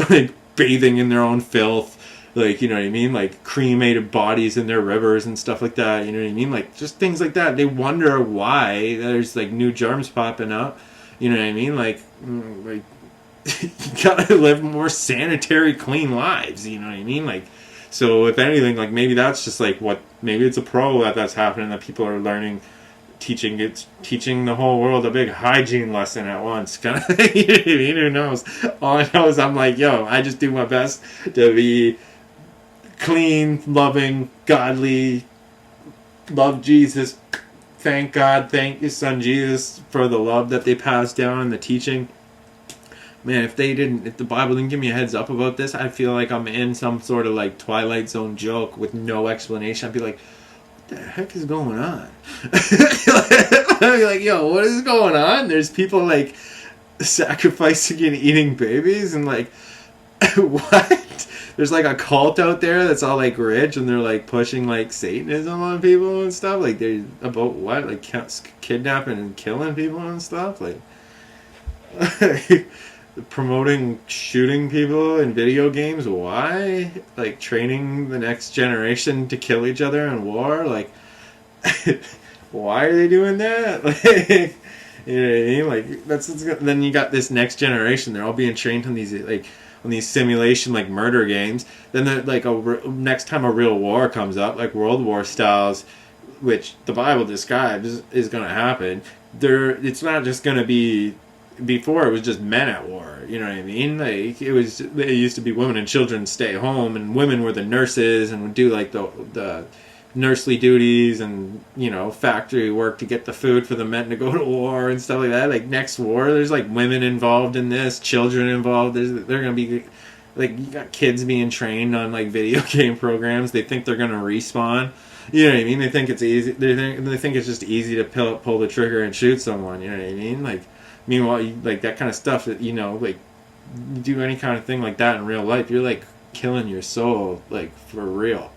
like bathing in their own filth, like, you know what I mean, like cremated bodies in their rivers and stuff like that. You know what I mean, like just things like that. They wonder why there's like new germs popping up. You know what I mean, like. You gotta live more sanitary, clean lives, you know what I mean? Like, so if anything, like, maybe that's just like maybe it's a pro that's happening, that people are learning, teaching the whole world a big hygiene lesson at once, kind of thing. You know what I mean? Who knows? All I know is I'm like, yo, I just do my best to be clean, loving, godly, love Jesus, thank God, thank His Son Jesus for the love that they passed down and the teaching. Man, if the Bible didn't give me a heads up about this, I feel like I'm in some sort of like Twilight Zone joke with no explanation. I'd be like, what the heck is going on? I'd be like, yo, what is going on? There's people like sacrificing and eating babies, and like, what? There's like a cult out there that's all like rich, and they're like pushing like Satanism on people and stuff. Like, they're about what? Like kidnapping and killing people and stuff? Like promoting shooting people in video games. Why? Like, training the next generation to kill each other in war. Like, why are they doing that? Like, you know what I mean? Like, then you got this next generation. They're all being trained on these simulation like murder games. Then like next time a real war comes up, like World War styles, which the Bible describes is going to happen. It's not just going to be before it was just men at war. You know what I mean? Like it used to be women and children stay home, and women were the nurses and would do like the nursely duties and factory work to get the food for the men to go to war and stuff like that. Like next war, there's like women involved in this, children involved. They're gonna be like, you got kids being trained on like video game programs. They think they're gonna respawn. You know what I mean? They think it's easy. They think it's just easy to pull the trigger and shoot someone. You know what I mean? Like, meanwhile, like that kind of stuff that like you do any kind of thing like that in real life, you're like killing your soul, like for real.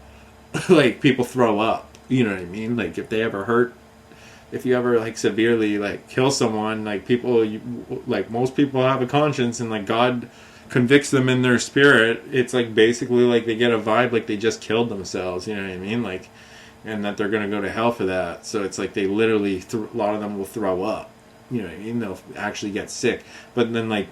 Like people throw up. You know what I mean? Like if you ever like severely like kill someone, like like most people have a conscience, and like God convicts them in their spirit. It's like basically like they get a vibe like they just killed themselves. You know what I mean? Like, and that they're gonna go to hell for that. So it's like they literally a lot of them will throw up. You know what I mean? They'll actually get sick. But then, like,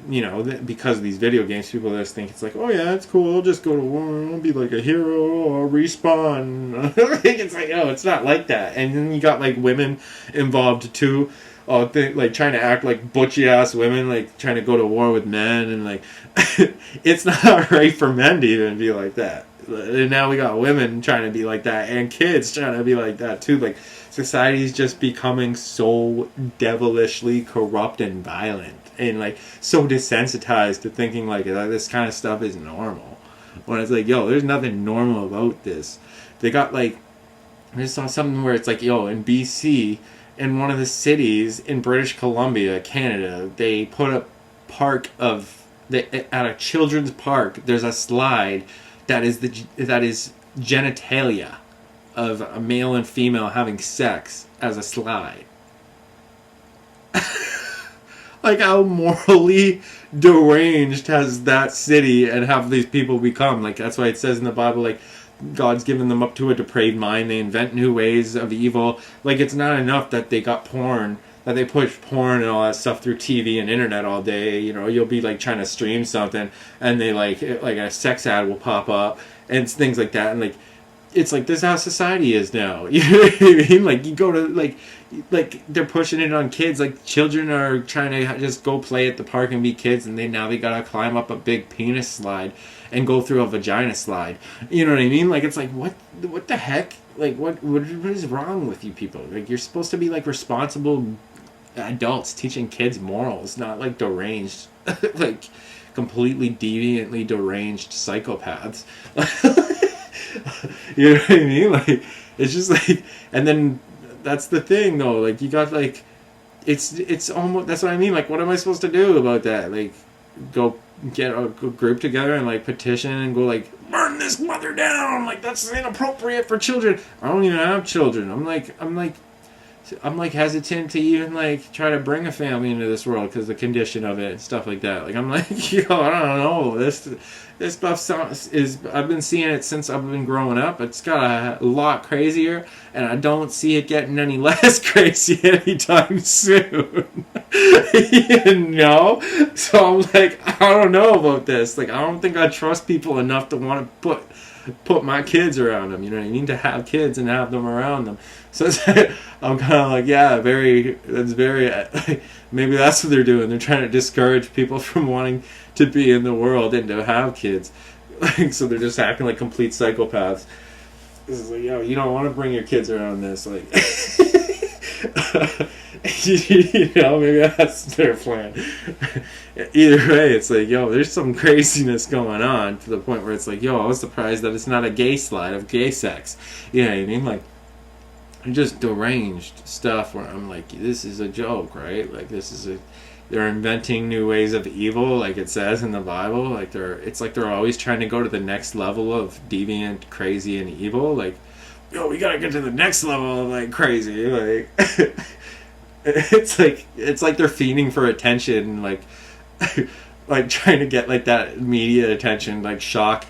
because of these video games, people just think it's like, oh yeah, it's cool, I'll just go to war, I'll be like a hero, I'll respawn. It's like, oh, it's not like that. And then you got like women involved too, like trying to act like butchy ass women, like trying to go to war with men, and like it's not right for men to even be like that. And now we got women trying to be like that, and kids trying to be like that too. Like, society's just becoming so devilishly corrupt and violent, and like so desensitized to thinking like this kind of stuff is normal, when it's like, yo, there's nothing normal about this. They got like, I just saw something where it's like, yo, in BC, in one of the cities in British Columbia, Canada, they put a at a children's park, there's a slide that is genitalia of a male and female having sex as a slide. Like, how morally deranged has that city and have these people become? Like, that's why it says in the Bible, like, God's given them up to a depraved mind. They invent new ways of evil. Like, it's not enough that they got porn, that they push porn and all that stuff through TV and internet all day. You'll be like trying to stream something, and they like a sex ad will pop up and things like that. And like, it's like, this is how society is now. You know what I mean? Like, you go to like they're pushing it on kids. Like, children are trying to just go play at the park and be kids, and now they gotta climb up a big penis slide and go through a vagina slide. You know what I mean? Like, it's like, what the heck? Like, what is wrong with you people? Like, you're supposed to be like responsible adults teaching kids morals, not like deranged, like completely deviantly deranged psychopaths. You know what I mean? Like, it's just like, and then that's the thing though. Like, you got like, it's almost, that's what I mean. Like, what am I supposed to do about that? Like, go get a group together and like petition and go like, burn this mother down. Like, that's inappropriate for children. I don't even have children. I'm like hesitant to even like try to bring a family into this world because the condition of it and stuff like that. Like, I'm like, yo, I don't know. This stuff I've been seeing it since I've been growing up. It's got a lot crazier, and I don't see it getting any less crazy anytime soon. So I'm like, I don't know about this. Like, I don't think I trust people enough to want to put my kids around them. You know what I mean? To have kids and have them around them. So I'm kind of like, yeah, maybe that's what they're doing. They're trying to discourage people from wanting to be in the world and to have kids. Like, so they're just acting like complete psychopaths. This is like, yo, you don't want to bring your kids around this. Like, maybe that's their plan. Either way, it's like, yo, there's some craziness going on to the point where it's like, yo, I was surprised that it's not a gay slide of gay sex. You know what I mean? Like, just deranged stuff where I'm like, this is a joke, right? Like, they're inventing new ways of evil, like it says in the Bible. Like, it's like they're always trying to go to the next level of deviant, crazy, and evil. Like, yo, we gotta get to the next level of like crazy. Like, it's like they're fiending for attention, like like trying to get like that media attention, like shock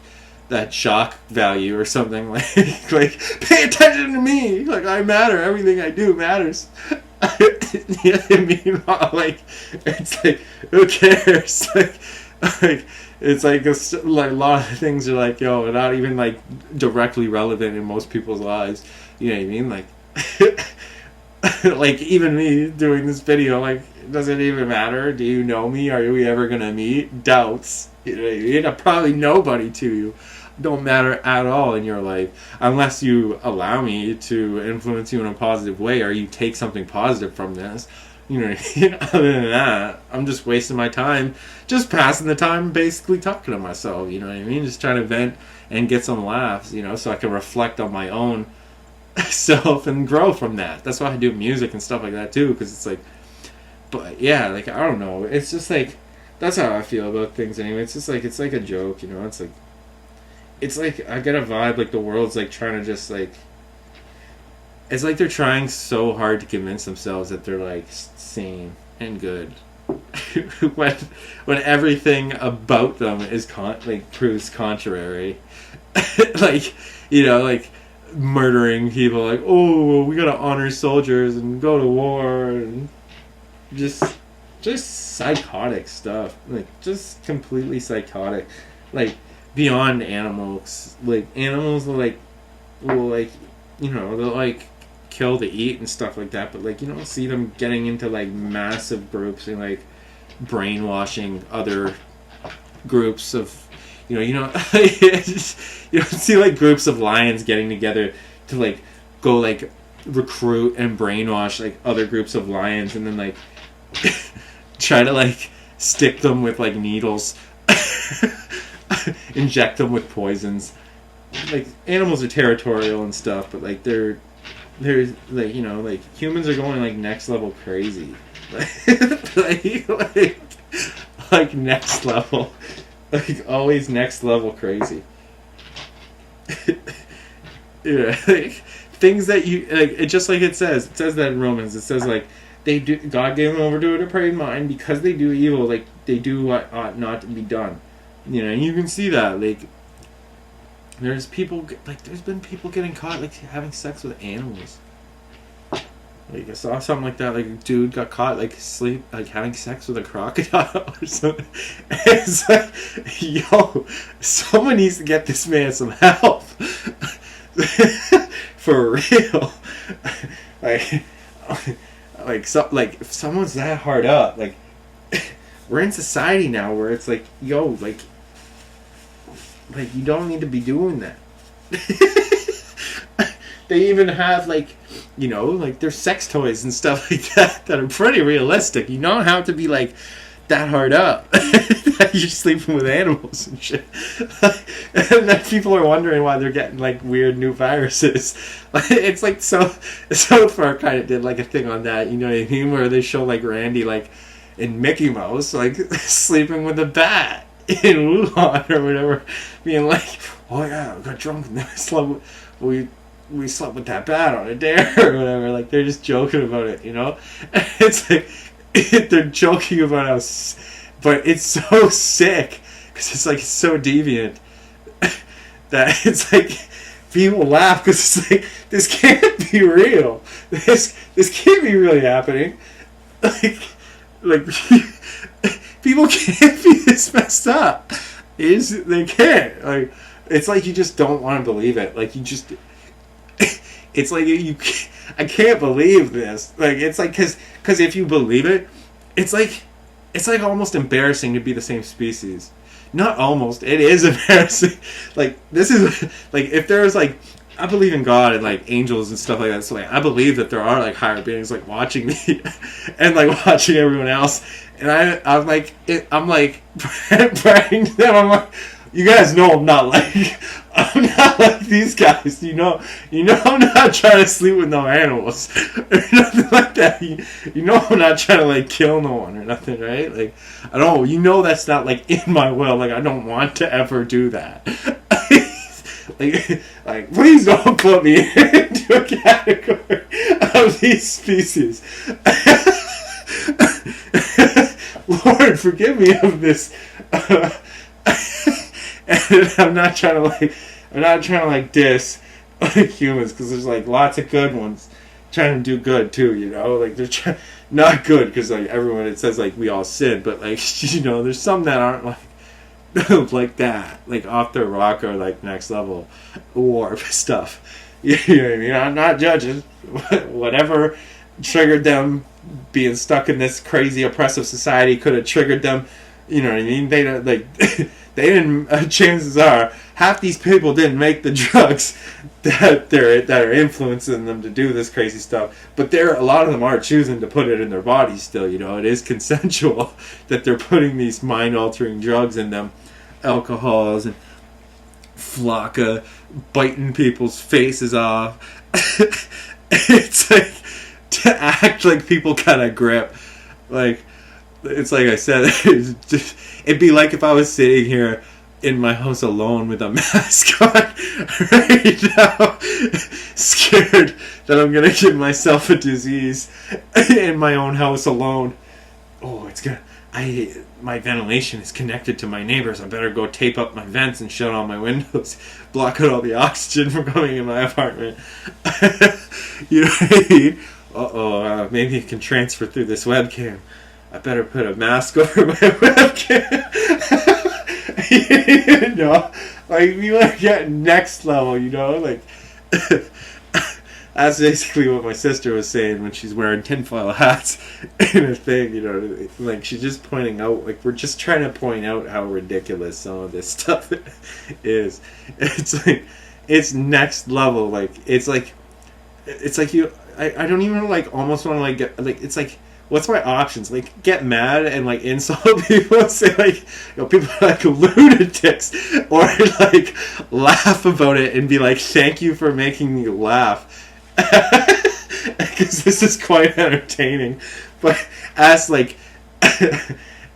value or something. Like pay attention to me, like I matter, everything I do matters. Meanwhile, like, it's like, who cares? Like it's like a lot of things are like, yo, not even like directly relevant in most people's lives. You know what I mean? Like, like even me doing this video, like, Does it even matter? Do you know me? Are we ever gonna meet? Doubts. You know what I mean? I'm probably nobody to you. Don't matter at all in your life unless you allow me to influence you in a positive way, or you take something positive from this. You know what I mean? Other than that, I'm just wasting my time, just passing the time, basically talking to myself. You know what I mean? Just trying to vent and get some laughs. You know, so I can reflect on my own self and grow from that. That's why I do music and stuff like that too, because it's like, but yeah, like I don't know. It's just like that's how I feel about things anyway. It's just like it's like a joke, you know. It's like I get a vibe like the world's like trying to just like it's like they're trying so hard to convince themselves that they're like sane and good when everything about them is like proves contrary. Like, you know, like murdering people, like, oh, we gotta honor soldiers and go to war, and just psychotic stuff, like just completely psychotic, like beyond animals. Like animals will like you know they'll like kill to eat and stuff like that, but like you don't see them getting into like massive groups and like brainwashing other groups of you know you don't see like groups of lions getting together to like go like recruit and brainwash like other groups of lions and then like try to like stick them with like needles inject them with poisons. Like animals are territorial and stuff, but like they're like you know like humans are going like next level crazy. Like next level, like always next level crazy. Yeah, like things that you like. It just like it says that in Romans. It says like they do. God gave them over to a depraved mind because they do evil. Like they do what ought not to be done. You know, and you can see that like there's people like there's been people getting caught like having sex with animals. Like I saw something like that, like a dude got caught like having sex with a crocodile or something. And it's like, yo, someone needs to get this man some help. For real. Like if someone's that hard up, like we're in society now where it's like, yo, like you don't need to be doing that. They even have like, you know, like there's sex toys and stuff like that are pretty realistic. You don't have to be like that hard up. You're sleeping with animals and shit. And then people are wondering why they're getting like weird new viruses. It's like South Park kind of did like a thing on that, you know what I mean, where they show like Randy like in Mickey Mouse like sleeping with a bat in Wuhan or whatever, being like, oh yeah, we got drunk and then we slept with that bat on a dare or whatever. Like they're just joking about it, you know. And it's like they're joking about how, but it's so sick because it's like so deviant that it's like people laugh because it's like this can't be real. This can't be really happening. Like people can't be this messed up. They can't. Like it's like you just don't want to believe it. Like you just. It's like I can't believe this. Like it's like because if you believe it, it's like almost embarrassing to be the same species. Not almost, it is embarrassing. Like this is like if there's like I believe in God and like angels and stuff like that. So like I believe that there are like higher beings like watching me and like watching everyone else. And I'm like praying to them. I'm like, you guys know I'm not like these guys. You know I'm not trying to sleep with no animals or nothing like that. You know I'm not trying to like kill no one or nothing, right? Like I don't. You know that's not like in my will. Like I don't want to ever do that. like please don't put me into a category of these species. Lord, forgive me of this. And I'm not trying to like diss like humans because there's like lots of good ones trying to do good too, you know, like they're not good because like everyone it says like we all sin, but like you know there's some that aren't like like that, like off their rock or like next level warp stuff. You know what I mean? I'm not judging whatever triggered them. Being stuck in this crazy oppressive society could have triggered them. You know what I mean? They don't like. They didn't. Chances are, half these people didn't make the drugs that are influencing them to do this crazy stuff. But a lot of them are choosing to put it in their bodies still. You know, it is consensual that they're putting these mind-altering drugs in them, alcohols and Flocka, biting people's faces off. It's like to act like people kind of grip, like. It's like I said, it'd be like if I was sitting here in my house alone with a mask on right now, scared that I'm going to give myself a disease in my own house alone. Oh, my ventilation is connected to my neighbors. I better go tape up my vents and shut all my windows, block out all the oxygen from coming in my apartment. You know what I mean? Maybe it can transfer through this webcam. I better put a mask over my webcam. You know, like we want to get next level. You know, like that's basically what my sister was saying when she's wearing tinfoil hats in a thing. You know, like she's just pointing out, like we're just trying to point out how ridiculous some of this stuff is. It's like it's next level. Like it's like you. I don't even like almost want to like get like it's like. What's my options? Like, get mad and, like, insult people and say, like, you know, people are, like, lunatics. Or, like, laugh about it and be like, thank you for making me laugh. Because this is quite entertaining. But as, like,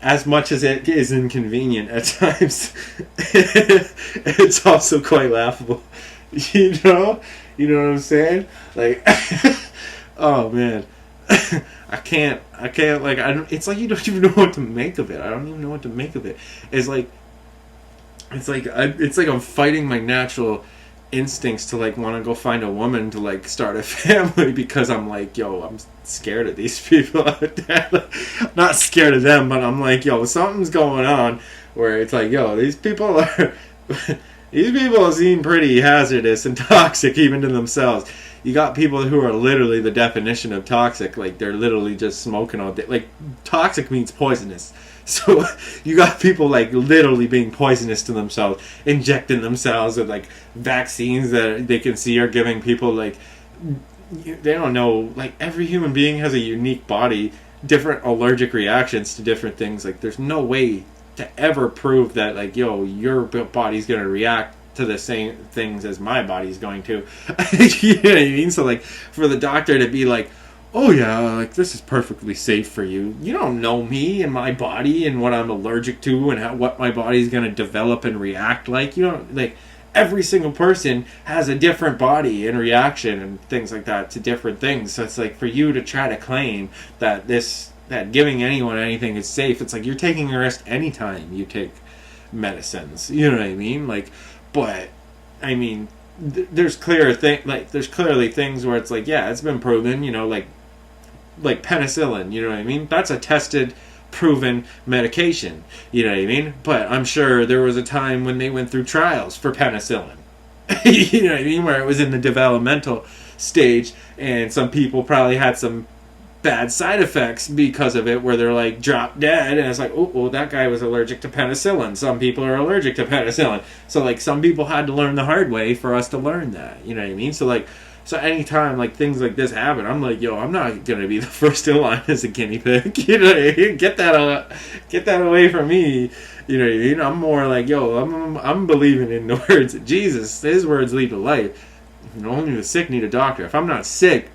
as much as it is inconvenient at times, it's also quite laughable. You know? You know what I'm saying? Like, oh, man. I can't, like, it's like you don't even know what to make of it. I don't even know what to make of it. It's like I'm fighting my natural instincts to, like, want to go find a woman to, like, start a family because I'm like, yo, I'm scared of these people out there. Like, not scared of them, but I'm like, yo, something's going on where it's like, yo, these people seem pretty hazardous and toxic even to themselves. You got people who are literally the definition of toxic. Like, they're literally just smoking all day. Like, toxic means poisonous. So, you got people, like, literally being poisonous to themselves. Injecting themselves with, like, vaccines that they can see are giving people, like... They don't know. Like, every human being has a unique body. Different allergic reactions to different things. Like, there's no way to ever prove that, like, yo, your body's going to react to the same things as my body's going to. You know what I mean? So, like, for the doctor to be like, oh yeah, like, this is perfectly safe for you. You don't know me and my body and what I'm allergic to and what my body's going to develop and react like. You don't, like, every single person has a different body and reaction and things like that to different things. So it's like, for you to try to claim that that giving anyone anything is safe, it's like you're taking a risk anytime you take medicines. You know what I mean? Like, but I mean, there's clearly things where it's like, yeah, it's been proven, you know, like penicillin, you know what I mean? That's a tested, proven medication, you know what I mean? But I'm sure there was a time when they went through trials for penicillin. You know what I mean? Where it was in the developmental stage, and some people probably had some bad side effects because of it, where they're like drop dead, and it's like, oh, well, that guy was allergic to penicillin. Some people are allergic to penicillin, so like some people had to learn the hard way for us to learn that, you know what I mean? So like, so anytime like things like this happen, I'm like, yo, I'm not gonna be the first in line as a guinea pig. You know what I mean? Get that away from me. You know what I mean? I'm more like, yo, I'm believing in the words of Jesus. His words lead to life. Only the sick need a doctor. If I'm not sick,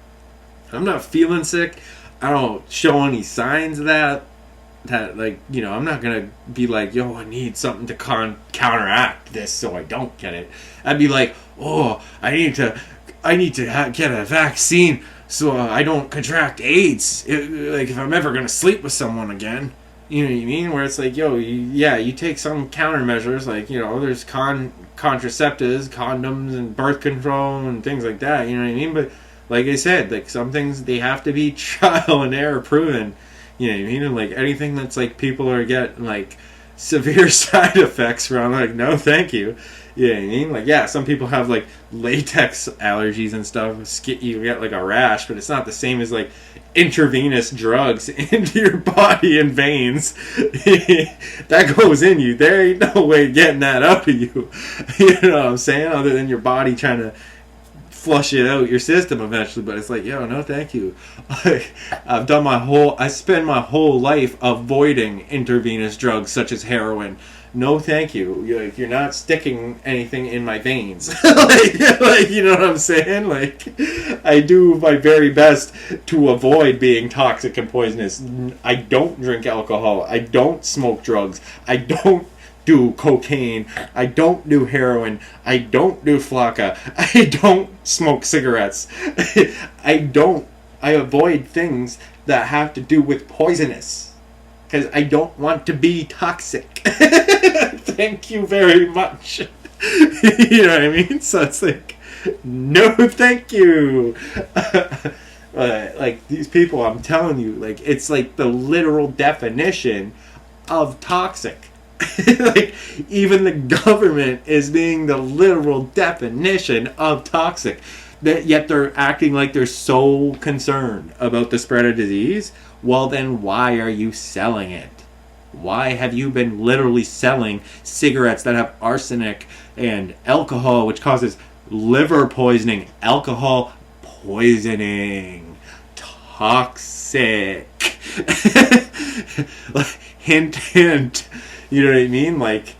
I'm not feeling sick, I don't show any signs of that like, you know, I'm not gonna be like, yo, I need something to counteract this so I don't get it. I'd be like, oh, I need to get a vaccine so I don't contract AIDS. Like, if I'm ever gonna sleep with someone again, you know what I mean? Where it's like, yo, you take some countermeasures, like, you know, there's contraceptives, condoms, and birth control and things like that. You know what I mean? But like I said, like, some things, they have to be trial and error proven. You know what I mean? And like anything that's like people are getting like severe side effects from, like, no thank you. You know what I mean? Like, yeah, some people have like latex allergies and stuff. You get like a rash, but it's not the same as like intravenous drugs into your body and veins. That goes in you. There ain't no way getting that out of you. You know what I'm saying? Other than your body trying to flush it out your system eventually. But it's like, yo, no thank you. Like, I spend my whole life avoiding intravenous drugs such as heroin. No thank you. You're not sticking anything in my veins. like, you know what I'm saying? Like, I do my very best to avoid being toxic and poisonous. I don't drink alcohol. I don't smoke drugs. I don't do cocaine. I don't do heroin. I don't do flakka. I don't smoke cigarettes. I avoid things that have to do with poisonous. Because I don't want to be toxic. Thank you very much. You know what I mean? So it's like, no thank you. Like, these people, I'm telling you, like, it's like the literal definition of toxic. Like, even the government is being the literal definition of toxic. Yet they're acting like they're so concerned about the spread of disease. Well, then why are you selling it? Why have you been literally selling cigarettes that have arsenic and alcohol, which causes liver poisoning, alcohol poisoning, toxic? Hint, hint. You know what I mean? Like,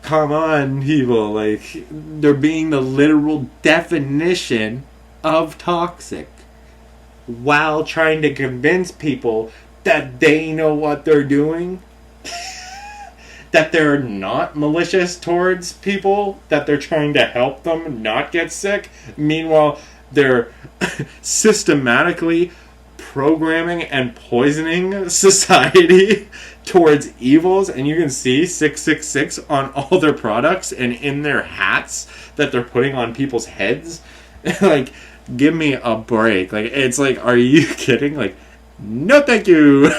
come on, people. Like, they're being the literal definition of toxic while trying to convince people that they know what they're doing, that they're not malicious towards people, that they're trying to help them not get sick. Meanwhile, they're systematically programming and poisoning society towards evils, and you can see 666 on all their products and in their hats that they're putting on people's heads. Like, give me a break. Like, it's like, are you kidding? Like, no thank you.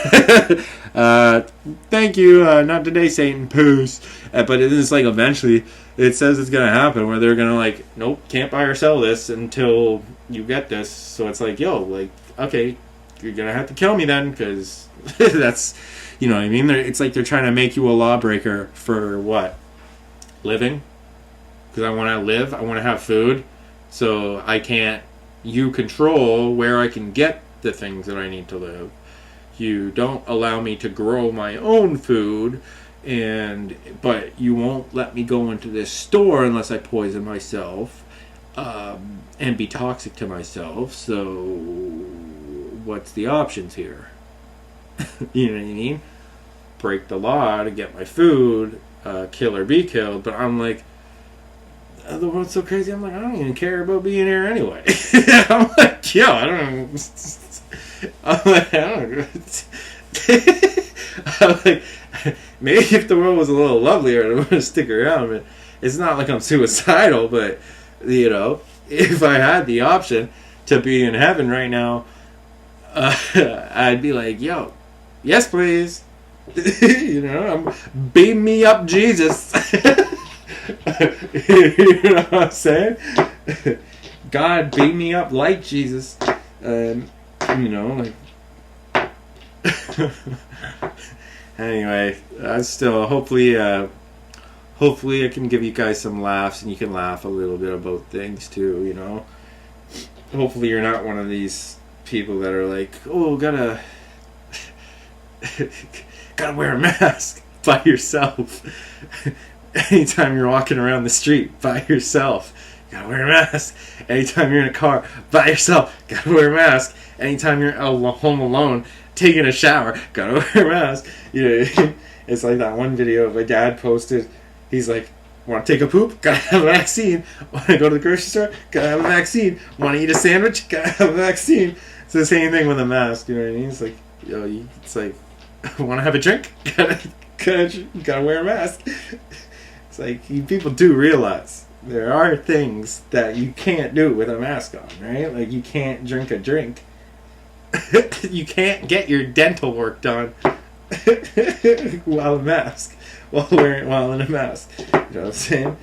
Thank you, not today, Satan. Poos. But it is like, eventually it says it's gonna happen where they're gonna like, nope, can't buy or sell this until you get this. So it's like, yo, like, okay, you're gonna have to kill me then, because that's, you know what I mean? It's like they're trying to make you a lawbreaker for what? Living? Because I want to live, I want to have food, so I can't, you control where I can get the things that I need to live. You don't allow me to grow my own food, but you won't let me go into this store unless I poison myself and be toxic to myself. So what's the options here? You know what I mean? Break the law to get my food, kill or be killed. But I'm like, the world's so crazy. I'm like, I don't even care about being here anyway. I'm like, yo, I don't. I'm like, I don't. I'm like, maybe if the world was a little lovelier, I would stick around. But it's not like I'm suicidal. But you know, if I had the option to be in heaven right now, I'd be like, yo, yes, please. You know, beam me up, Jesus. You know what I'm saying? God, beam me up like Jesus. You know, like. Anyway, hopefully I can give you guys some laughs, and you can laugh a little bit about things too. You know, hopefully you're not one of these people that are like, oh, gotta wear a mask by yourself. Anytime you're walking around the street by yourself, you gotta wear a mask. Anytime you're in a car by yourself, gotta wear a mask. Anytime you're home alone taking a shower, gotta wear a mask. You know, it's like that one video my dad posted. He's like, want to take a poop? Gotta have a vaccine. Want to go to the grocery store? Gotta have a vaccine. Want to eat a sandwich? Gotta have a vaccine. It's the same thing with a mask. You know what I mean? It's like, yo, it's like, want to have a drink? Gotta wear a mask. It's like, people do realize there are things that you can't do with a mask on, right? Like, you can't drink a drink. You can't get your dental work done while in a mask. While in a mask. You know what I'm saying?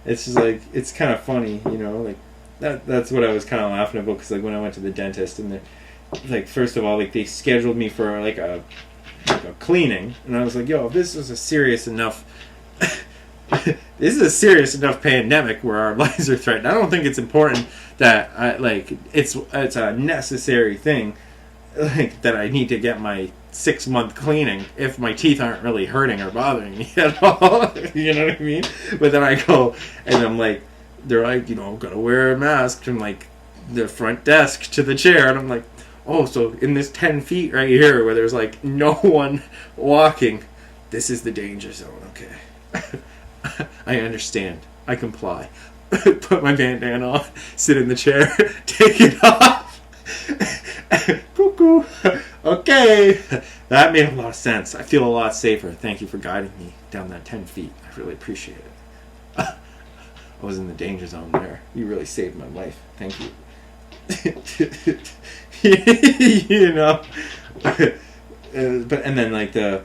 It's just like, it's kind of funny, you know, like that's what I was kind of laughing about, because like when I went to the dentist, and like, first of all, like they scheduled me for like a cleaning, and I was like, yo, if this is a serious enough this is a serious enough pandemic where our lives are threatened, I don't think it's important that it's a necessary thing, like, that I need to get my 6-month cleaning if my teeth aren't really hurting or bothering me at all. You know what I mean? But then I go, and I'm like, they're like, you know, gotta wear a mask from like the front desk to the chair, and I'm like, oh, so in this 10 feet right here where there's like no one walking, this is the danger zone. Okay. I understand. I comply. Put my bandana on, sit in the chair, take it off. Cuckoo. Okay. That made a lot of sense. I feel a lot safer. Thank you for guiding me down that 10 feet. I really appreciate it. I was in the danger zone there. You really saved my life. Thank you. You know. And then like the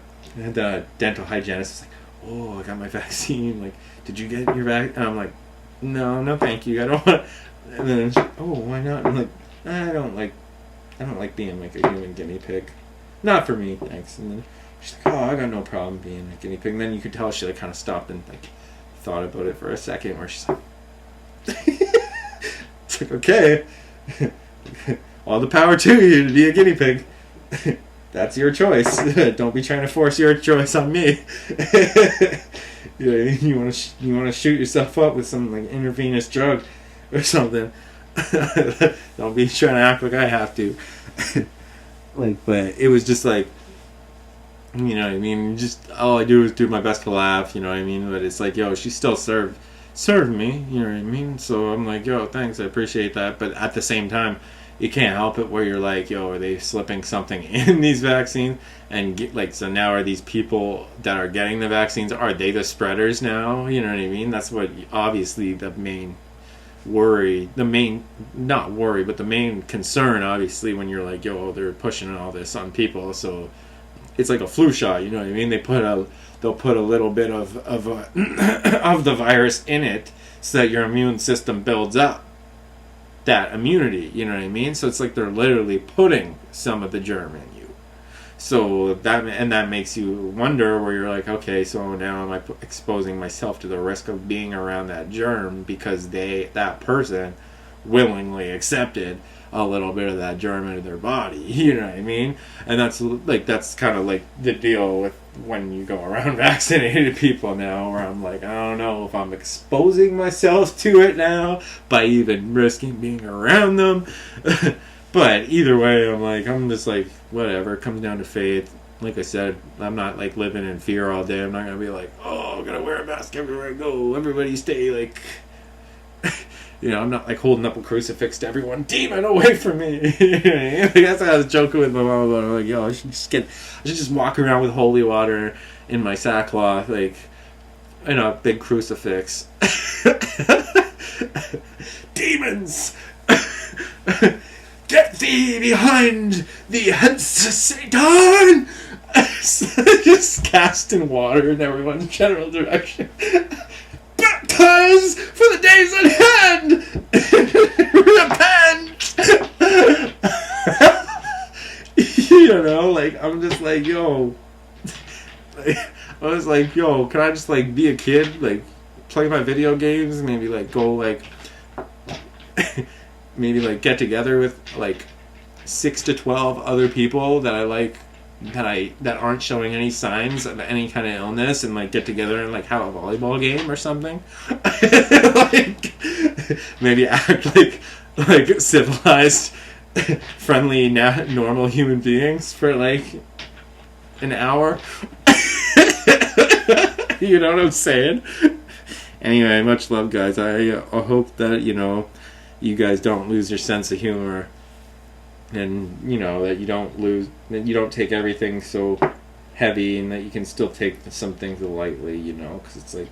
dental hygienist was like, oh, I got my vaccine. Like, did you get your vaccine? And I'm like, no, thank you. I don't want. And then she's like, oh, why not? I'm like, I don't like being like a human guinea pig. Not for me, thanks. And then she's like, oh, I got no problem being a guinea pig. And then you could tell she like kind of stopped and like thought about it for a second, where she's like, it's like, okay, all the power to you to be a guinea pig. That's your choice. Don't be trying to force your choice on me. You want to shoot yourself up with some like intravenous drug or something. Don't be trying to act like I have to. Like, but it was just like, you know what I mean? Just all I do is do my best to laugh. You know what I mean? But it's like, yo, she still served me. You know what I mean? So I'm like, yo, thanks, I appreciate that. But at the same time, you can't help it where you're like, yo, are they slipping something in these vaccines? And like, so now are these people that are getting the vaccines, are they the spreaders now? You know what I mean? That's what, obviously, the main worry, not worry, but the main concern, obviously, when you're like, yo, they're pushing all this on people. So it's like a flu shot, you know what I mean? They'll put a little bit of of the virus in it so that your immune system builds up that immunity, you know what I mean? So it's like they're literally putting some of the germ in you. So that makes you wonder, where you're like, okay, so now am I exposing myself to the risk of being around that germ because that person willingly accepted a little bit of that germ into their body, you know what I mean? And that's kind of like the deal with when you go around vaccinated people now, where I'm like, I don't know if I'm exposing myself to it now by even risking being around them. But either way, I'm just like, whatever, it comes down to faith. Like I said, I'm not like living in fear all day. I'm not gonna be like, oh, I'm gonna wear a mask everywhere I go, everybody stay like you know, I'm not like holding up a crucifix to everyone, demon away from me. That's what I was joking with my mom about. I'm like, yo, I should just walk around with holy water in my sackcloth, like, in a big crucifix. Demons! Get thee behind the hence, Satan! Just casting water in everyone's general direction. Baptize for the days at hand! Repent! You know, like, I'm just like, yo. Like, I was like, yo, can I just, like, be a kid? Like, play my video games? Maybe, like, go, like, maybe, like, get together with, like, 6 to 12 other people that I like, that aren't showing any signs of any kind of illness, and like get together and like have a volleyball game or something. Like, maybe act like civilized, friendly, normal human beings for like an hour. You know what I'm saying? Anyway, much love, guys. I hope that, you know, you guys don't lose your sense of humor. And, you know, that you don't take everything so heavy, and that you can still take some things lightly, you know, because it's like,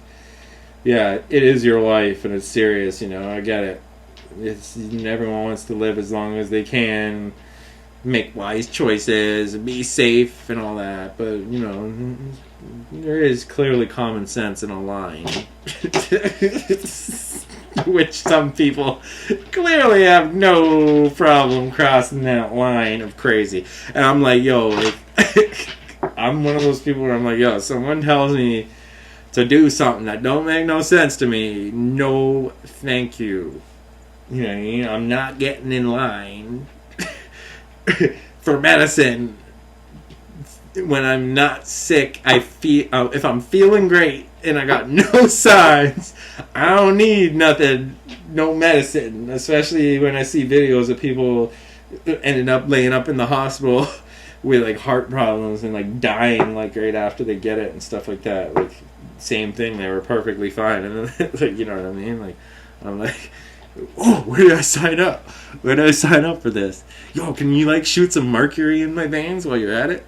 yeah, it is your life and it's serious, you know, I get it. Everyone wants to live as long as they can, make wise choices and be safe and all that. But there is clearly common sense in a line, which some people clearly have no problem crossing that line of crazy. And I'm like, yo, like, I'm one of those people where I'm like, yo, someone tells me to do something that don't make no sense to me, no thank you. I'm not getting in line for medicine when I'm not sick. I feel if I'm feeling great and I got no signs, I don't need nothing, no medicine. Especially when I see videos of people ending up laying up in the hospital with like heart problems and like dying like right after they get it and stuff like that. Like same thing, they were perfectly fine, and then, like, you know what I mean? Like I'm like, oh, where did I sign up? Where did I sign up for this? Yo, can you like shoot some mercury in my veins while you're at it?